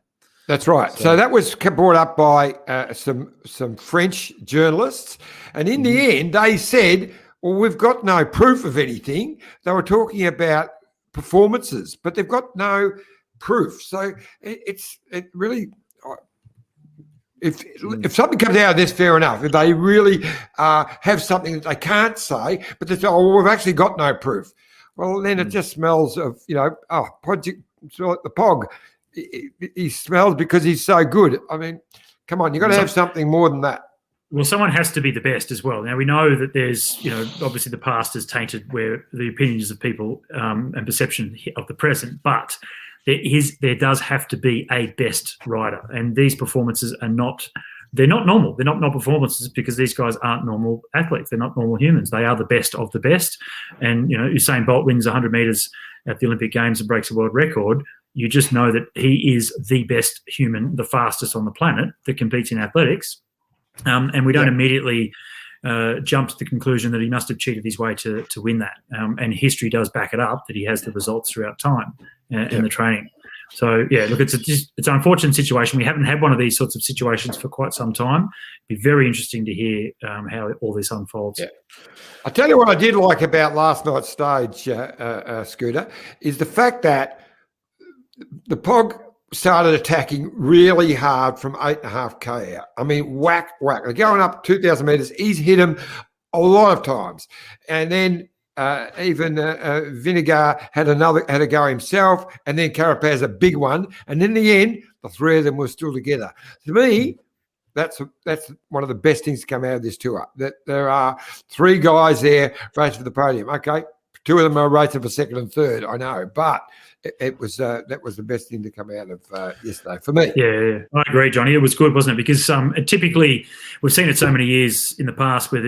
That's right. So that was brought up by some French journalists. And in the end, they said, well, we've got no proof of anything. They were talking about performances, but they've got no proof. So it really, if something comes out of this, fair enough. If they really have something that they can't say, but they say, oh, well, we've actually got no proof. Well, then it just smells of, project, like the Pog. He smells because he's so good. I mean, come on, you've got to have something more than that. Well, someone has to be the best as well. Now, we know that there's, obviously the past is tainted where the opinions of people and perception of the present, but there does have to be a best rider. And these performances they're not normal. They're not performances because these guys aren't normal athletes. They're not normal humans. They are the best of the best. And, Usain Bolt wins 100 metres at the Olympic Games and breaks a world record. You just know that he is the best human, the fastest on the planet that competes in athletics. And we don't immediately jump to the conclusion that he must have cheated his way to win that. And history does back it up that he has the results throughout time and the training. So, look, it's an unfortunate situation. We haven't had one of these sorts of situations for quite some time. It'd be very interesting to hear how all this unfolds. Yeah. I'll tell you what I did like about last night's stage, Scooter, is the fact that the Pog started attacking really hard from 8.5K out. I mean, whack. They're going up 2,000 metres. He's hit him a lot of times. And then even Vinegar had a go himself, and then Carapaz a big one. And in the end, the three of them were still together. To me, that's one of the best things to come out of this tour, that there are 3 guys there racing for the podium. Okay, 2 of them are racing for second and third, I know, but that was the best thing to come out of yesterday for me. Yeah, I agree, Johnny. It was good, wasn't it? Because typically we've seen it so many years in the past where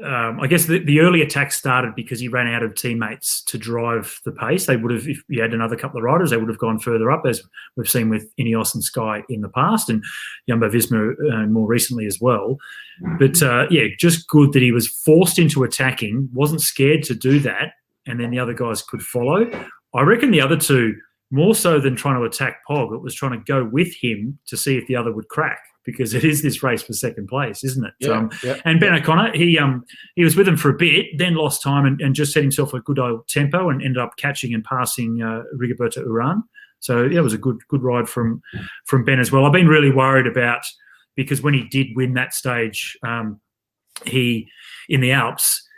I guess the early attack started because he ran out of teammates to drive the pace. They would have, if you had another couple of riders, they would have gone further up, as we've seen with Ineos and Sky in the past, and Jumbo-Visma more recently as well. But just good that he was forced into attacking, wasn't scared to do that, and then the other guys could follow. I reckon the other two, more so than trying to attack Pog, it was trying to go with him to see if the other would crack, because it is this race for second place, isn't it? And Ben O'Connor, he was with him for a bit, then lost time and just set himself a good old tempo and ended up catching and passing Rigoberto Urán. So, it was a good ride from Ben as well. I've been really worried about, because when he did win that stage, he in the Alps,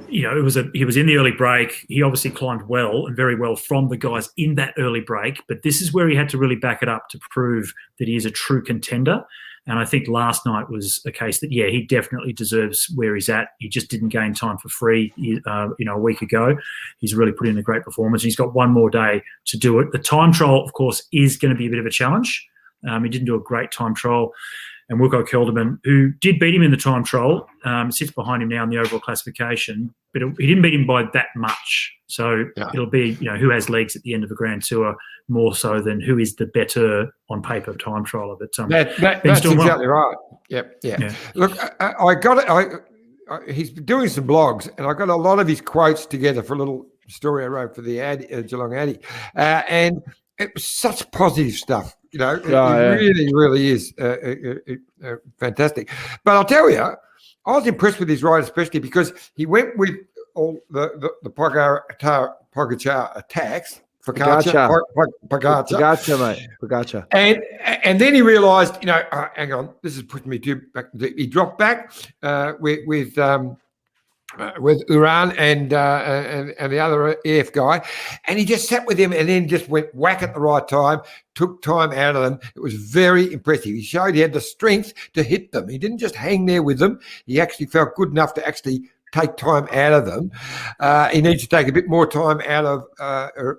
he was in the early break. He obviously climbed well and very well from the guys in that early break, but this is where he had to really back it up to prove that he is a true contender. And I think last night was a case that, he definitely deserves where he's at. He just didn't gain time for free, a week ago. He's really put in a great performance. He's got one more day to do it. The time trial, of course, is going to be a bit of a challenge. He didn't do a great time trial. And Wilco Kelderman, who did beat him in the time trial, sits behind him now in the overall classification, but he didn't beat him by that much. So it'll be, who has legs at the end of a Grand Tour more so than who is the better on paper time trialer. But that's exactly right. Yep. Yeah. Look, I got it. He's doing some blogs, and I got a lot of his quotes together for a little story I wrote for the Geelong Addy, and it was such positive stuff. It really, really is fantastic. But I'll tell you, I was impressed with his ride, especially because he went with all the Pogacar attacks. Pogacar, mate. Pogacar. And then he realised, hang on, this is pushing me too back. He dropped back with Uran and the other EF guy, and he just sat with him and then just went whack at the right time, took time out of them. It was very impressive. He showed he had the strength to hit them. He didn't just hang there with them. He actually felt good enough to actually take time out of them. He needs to take a bit more time out of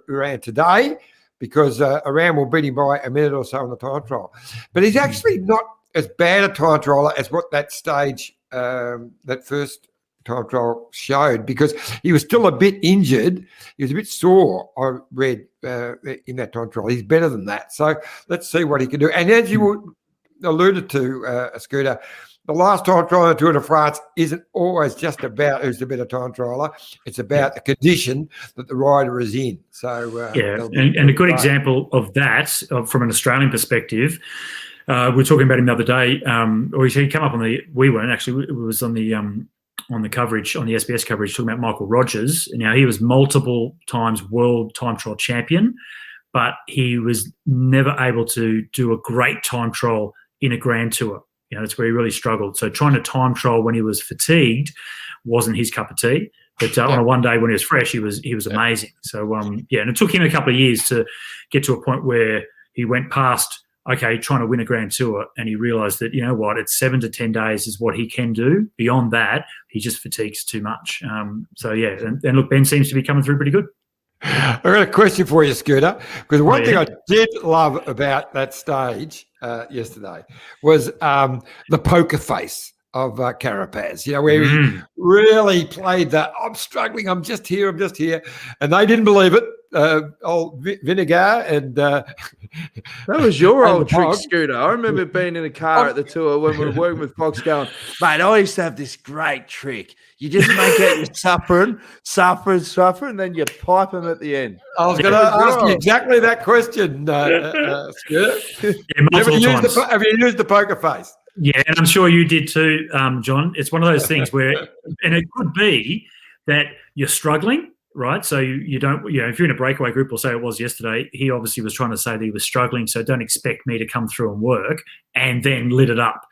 Uran today, because Uran will beat him by a minute or so on the time trial. But he's actually not as bad a time trialer as what that stage, that first time trial showed, because he was still a bit injured. He was a bit sore, I read, in that time trial. He's better than that. So let's see what he can do. And as you alluded to, Scooter, the last time trial in the Tour de France isn't always just about who's the better time trialer. It's about the condition that the rider is in. So and a good example of that, from an Australian perspective, we were talking about him the other day, or he came up on we weren't actually, it was on the coverage, on the SBS coverage, talking about Michael Rogers. Now, he was multiple times world time trial champion, but he was never able to do a great time trial in a Grand Tour. That's where he really struggled. So trying to time trial when he was fatigued wasn't his cup of tea. But on a one day when he was fresh, he was amazing. So, and it took him a couple of years to get to a point where he went past, trying to win a Grand Tour, and he realised that, it's 7 to 10 days is what he can do. Beyond that, he just fatigues too much. And look, Ben seems to be coming through pretty good. I've got a question for you, Scooter, because one thing I did love about that stage yesterday was the poker face of Carapaz, where he really played that, I'm struggling, I'm just here, and they didn't believe it. Old Vinegar and that was your old trick, Scooter. I remember being in a car at the tour when we were working with Fox, going, mate, I used to have this great trick. You just make out you're suffering, and then you pipe them at the end. I was going to ask you exactly that question, Scooter. Have you used the poker face? Yeah, and I'm sure you did too, John. It's one of those things where, and it could be that you're struggling, right? So you don't, if you're in a breakaway group, or say it was yesterday, he obviously was trying to say that he was struggling, so don't expect me to come through and work, and then lit it up.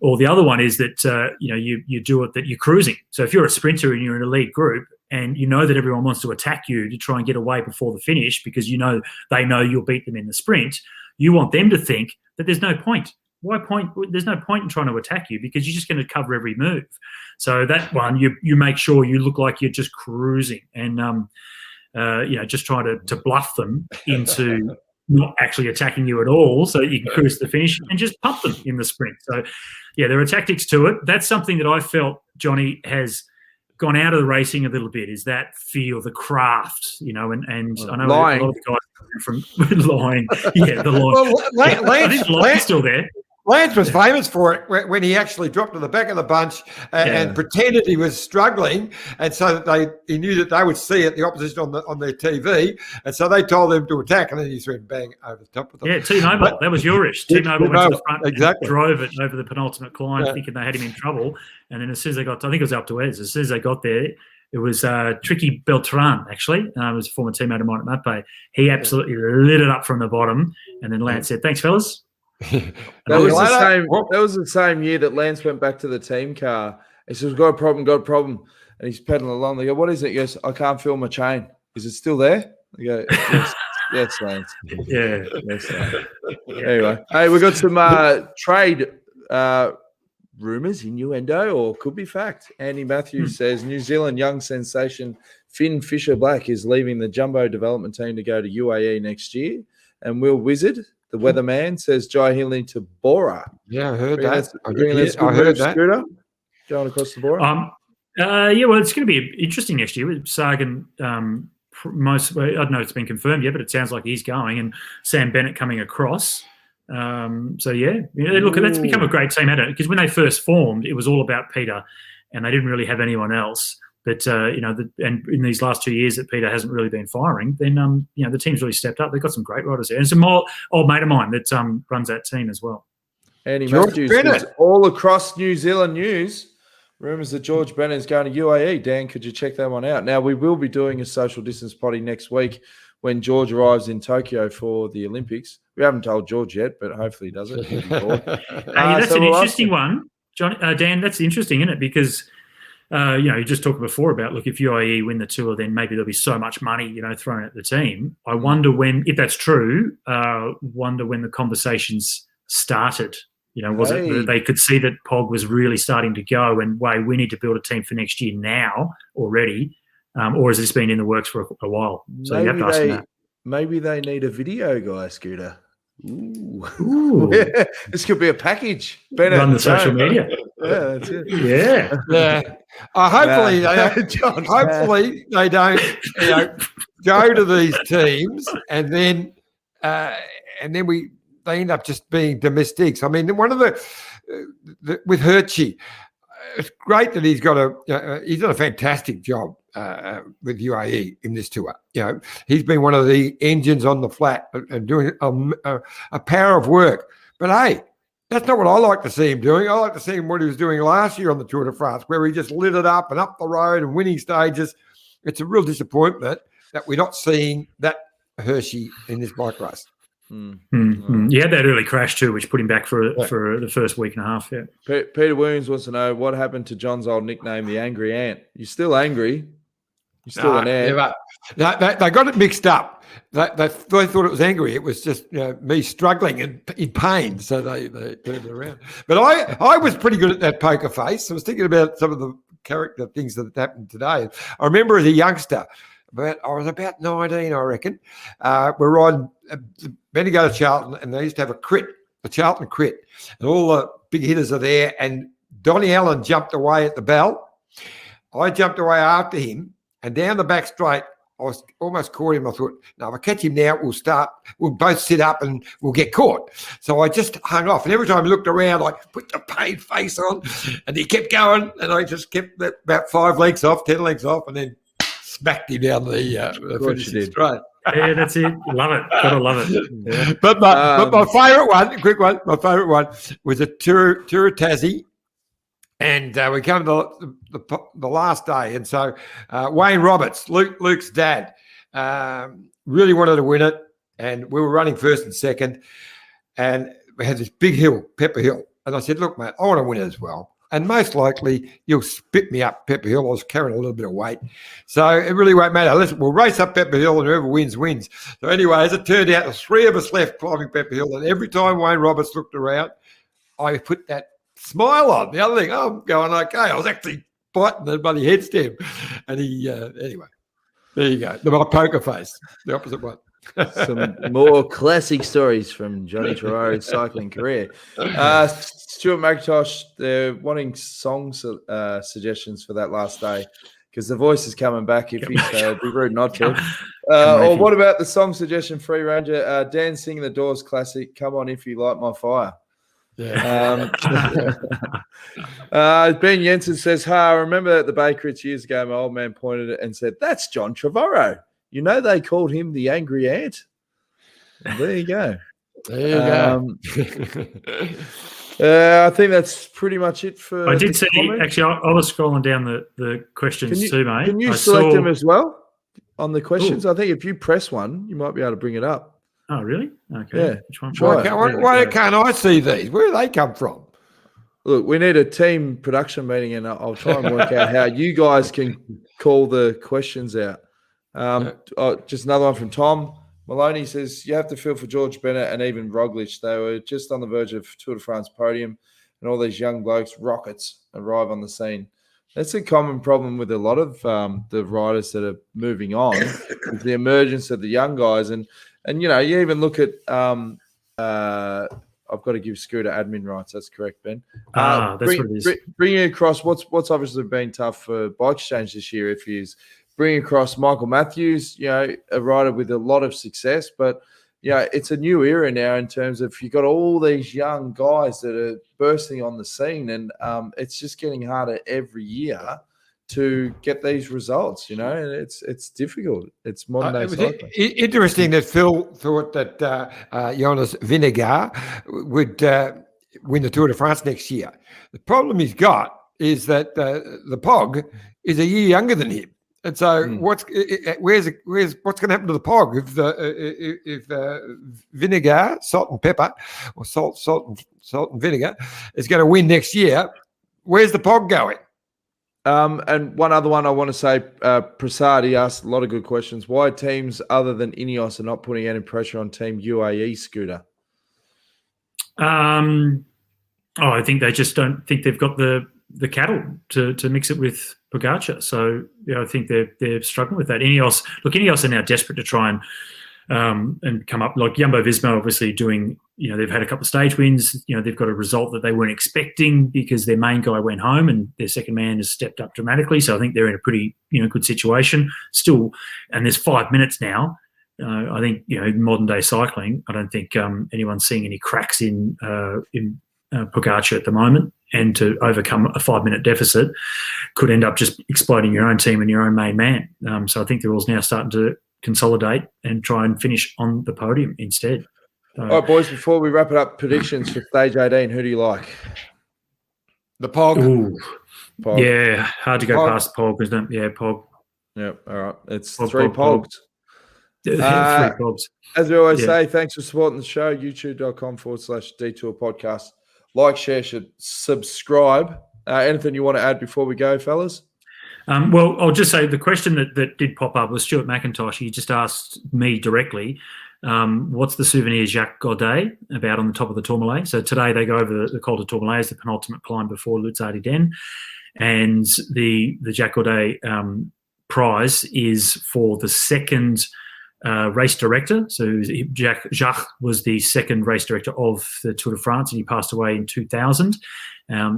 Or the other one is that, you do it that you're cruising. So if you're a sprinter and you're in a lead group and you know that everyone wants to attack you to try and get away before the finish because they know you'll beat them in the sprint, you want them to think that there's no point. Why point? There's no point in trying to attack you because you're just going to cover every move. So that one, you make sure you look like you're just cruising and, just trying to bluff them into not actually attacking you at all so that you can cruise to the finish and just pump them in the sprint. So, there are tactics to it. That's something that I felt Johnny has gone out of the racing a little bit, is that feel, the craft, and I know lying. A lot of the guys from lying. Yeah, the lying. Well, I think Lance still there. Lance was famous for it when he actually dropped to the back of the bunch and pretended he was struggling, and so that he knew that they would see it, the opposition on their TV, and so they told them to attack, and then he went bang over the top of them. Yeah, T-Mobile, that was yourish. T-Mobile went to the front, exactly, and drove it over the penultimate climb, thinking they had him in trouble, and then as soon as they got, I think it was up to Ez, as soon as they got there, it was Tricky Beltran, actually. It was a former teammate of mine at Mape. He absolutely lit it up from the bottom, and then Lance said, "Thanks, fellas." That was the same year that Lance went back to the team car. He says, got a problem. And he's pedaling along. They go, what is it? He goes, I can't feel my chain. Is it still there? They go, yes. Yes, Lance. Yeah. Yes, Lance. Anyway, hey, we got some trade rumours, innuendo, or could be fact. Andy Matthews says New Zealand young sensation Finn Fisher-Black is leaving the jumbo development team to go to UAE next year. And Will Wizard, the weatherman, says Jai Hindley to Bora. Yeah, I heard Reckon that. that's I heard that. Scooter, going across the Bora. Yeah, well, it's going to be interesting next year with Sagan. I don't know if it's been confirmed yet, but it sounds like he's going, and Sam Bennett coming across. So yeah, look, that's become a great team, hasn't it? Because when they first formed, it was all about Peter, and they didn't really have anyone else. But and in these last 2 years that Peter hasn't really been firing, then the team's really stepped up. They've got some great riders there, and some more old mate of mine that runs that team as well. Andy Matthews is all across New Zealand news. Rumours that George Brennan is going to UAE. Dan, could you check that one out? Now, we will be doing a social distance potty next week when George arrives in Tokyo for the Olympics. We haven't told George yet, but hopefully he does it. That's an interesting one, John. Dan, that's interesting, isn't it? Because, you just talked before about, look, if UAE win the tour, then maybe there'll be so much money, thrown at the team. I wonder when, if that's true, when the conversations started. Was it that they could see that Pog was really starting to go and, we need to build a team for next year now already, or has this been in the works for a while? So maybe you have to ask them that. Maybe they need a video guy, Scooter. Ooh. Yeah, this could be a package. Run the social media. Yeah, that's it. Yeah. Hopefully they don't go to these teams and then they end up just being domestics. I mean, one of the with Hershey, it's great that he's got he's done a fantastic job with UAE in this tour. He's been one of the engines on the flat and doing a power of work. But hey, that's not what I like to see him doing. I like to see him what he was doing last year on the Tour de France, where he just lit it up and up the road and winning stages. It's a real disappointment that we're not seeing that Hershey in this bike race. He had that early crash too, which put him back for the first week and a half. Yeah. Peter Williams wants to know what happened to John's old nickname, the Angry Ant. You're still angry. You're still an ant. They got it mixed up. They thought it was angry. It was just me struggling and in pain. So they turned it around. But I was pretty good at that poker face. I was thinking about some of the character things that happened today. I remember as a youngster, I was about 19, I reckon. We're riding Bendigo to Charlton, and they used to have a Charlton crit, and all the big hitters are there. And Donnie Allen jumped away at the bell. I jumped away after him, and down the back straight, I was almost caught him. I thought, no, if I catch him now, we'll both sit up and we'll get caught. So I just hung off. And every time I looked around, I put the paid face on, and he kept going, and I just kept about 10 lengths off, and then smacked him down the finishing straight. Yeah, that's it. Love it. Gotta love it. Yeah. But my favourite one, quick one, was a tour of Tassie, and we come to the last day, and so Wayne Roberts, Luke's dad, really wanted to win it, and we were running first and second, and we had this big hill, Pepper Hill, and I said, look, mate, I want to win it as well. And most likely you'll spit me up Pepper Hill. I was carrying a little bit of weight. So it really won't matter. Listen, we'll race up Pepper Hill and whoever wins, wins. So anyway, as it turned out, the three of us left climbing Pepper Hill. And every time Wayne Roberts looked around, I put that smile on. The other thing, I'm going okay. I was actually biting the bloody head stem. And he, anyway, there you go. My poker face, the opposite one. Some more classic stories from Johnny Trevorrow's cycling career. Stuart McIntosh, they're wanting song suggestions for that last day because the voice is coming back. If he's it'd be rude not to. Or what about the song suggestion, Free Ranger? Dan singing the Doors classic, Come On If You Light My Fire. Yeah. Ben Jensen says, I remember at the Bakerits years ago, my old man pointed it and said, that's John Trevorrow. They called him the Angry Ant. There you go. I think that's pretty much it for. I did see. Actually, I was scrolling down the questions too, mate. Can you select them as well on the questions? Ooh. I think if you press one, you might be able to bring it up. Oh, really? Okay. Yeah. Which one? Why can't I see these? Where do they come from? Look, we need a team production meeting, and I'll try and work out how you guys can call the questions out. Just another one from Tom. Maloney says, you have to feel for George Bennett and even Roglic. They were just on the verge of Tour de France podium, and all these young blokes, rockets, arrive on the scene. That's a common problem with a lot of the riders that are moving on, with the emergence of the young guys. And you even look at I've got to give Scooter admin rights. That's correct, Ben. That's what it is. Bringing across what's obviously been tough for Bike Exchange this year, if he's bringing across Michael Matthews, a rider with a lot of success, but it's a new era now in terms of you've got all these young guys that are bursting on the scene, and it's just getting harder every year to get these results, and it's difficult. It's modern day cycling. Interesting that Phil thought that Jonas Vingegaard would win the Tour de France next year. The problem he's got is that the Pog is a year younger than him. And so, what's going to happen to the Pog if vinegar, salt and pepper, or salt and vinegar is going to win next year? Where's the Pog going? And one other one I want to say, Prasad, he asked a lot of good questions. Why teams other than Ineos are not putting any pressure on Team UAE, Scooter? I think they just don't think they've got the cattle to mix it with Pogacar. So I think they're struggling with that. Ineos are now desperate to try and come up. Like Jumbo-Visma, obviously doing. They've had a couple of stage wins. They've got a result that they weren't expecting because their main guy went home and their second man has stepped up dramatically. So I think they're in a pretty good situation still. And there's 5 minutes now. I think modern day cycling. I don't think anyone's seeing any cracks in Pogacar at the moment. And to overcome a 5-minute deficit could end up just exploding your own team and your own main man. So I think they're all now starting to consolidate and try and finish on the podium instead. All right, boys, before we wrap it up, predictions for stage 18, who do you like? The Pog. Ooh. Pog. Yeah, hard to go past Pog, isn't it? Yeah, Pog. Yep, all right. It's Pog, three Pog, Pogs. Three Pogs. As we always say, thanks for supporting the show, youtube.com/Detour Podcast. Like, share, subscribe. Anything you want to add before we go, fellas? Well, I'll just say the question that did pop up was Stuart McIntosh. He just asked me directly, what's the souvenir Jacques Godet about on the top of the Tourmalet? So today they go over the Col de Tourmalet as the penultimate climb before Luzardiden. And the Jacques Godet prize is for the second race director. So Jacques was the second race director of the Tour de France, and he passed away in 2000.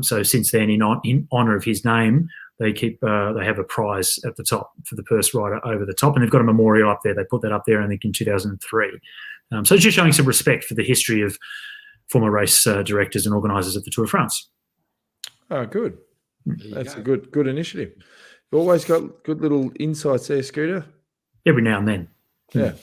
So since then, in honour of his name, they have a prize at the top for the purse rider over the top, and they've got a memorial up there. They put that up there, I think, in 2003. So it's just showing some respect for the history of former race directors and organisers of the Tour de France. Oh, good. That's a good initiative. You've always got good little insights there, Scooter. Every now and then. Yeah.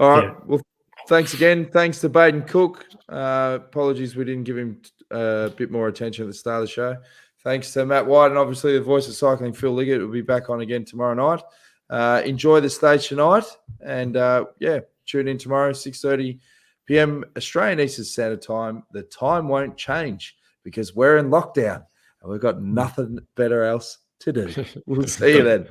All right. Yeah. Well, thanks again. Thanks to Baden Cooke. Apologies we didn't give him a bit more attention at the start of the show. Thanks to Matt White and obviously the voice of cycling, Phil Liggett, will be back on again tomorrow night. Enjoy the stage tonight, and tune in tomorrow, 6:30 p.m. Australian Eastern Standard Time. The time won't change because we're in lockdown and we've got nothing better else to do. We'll see you then.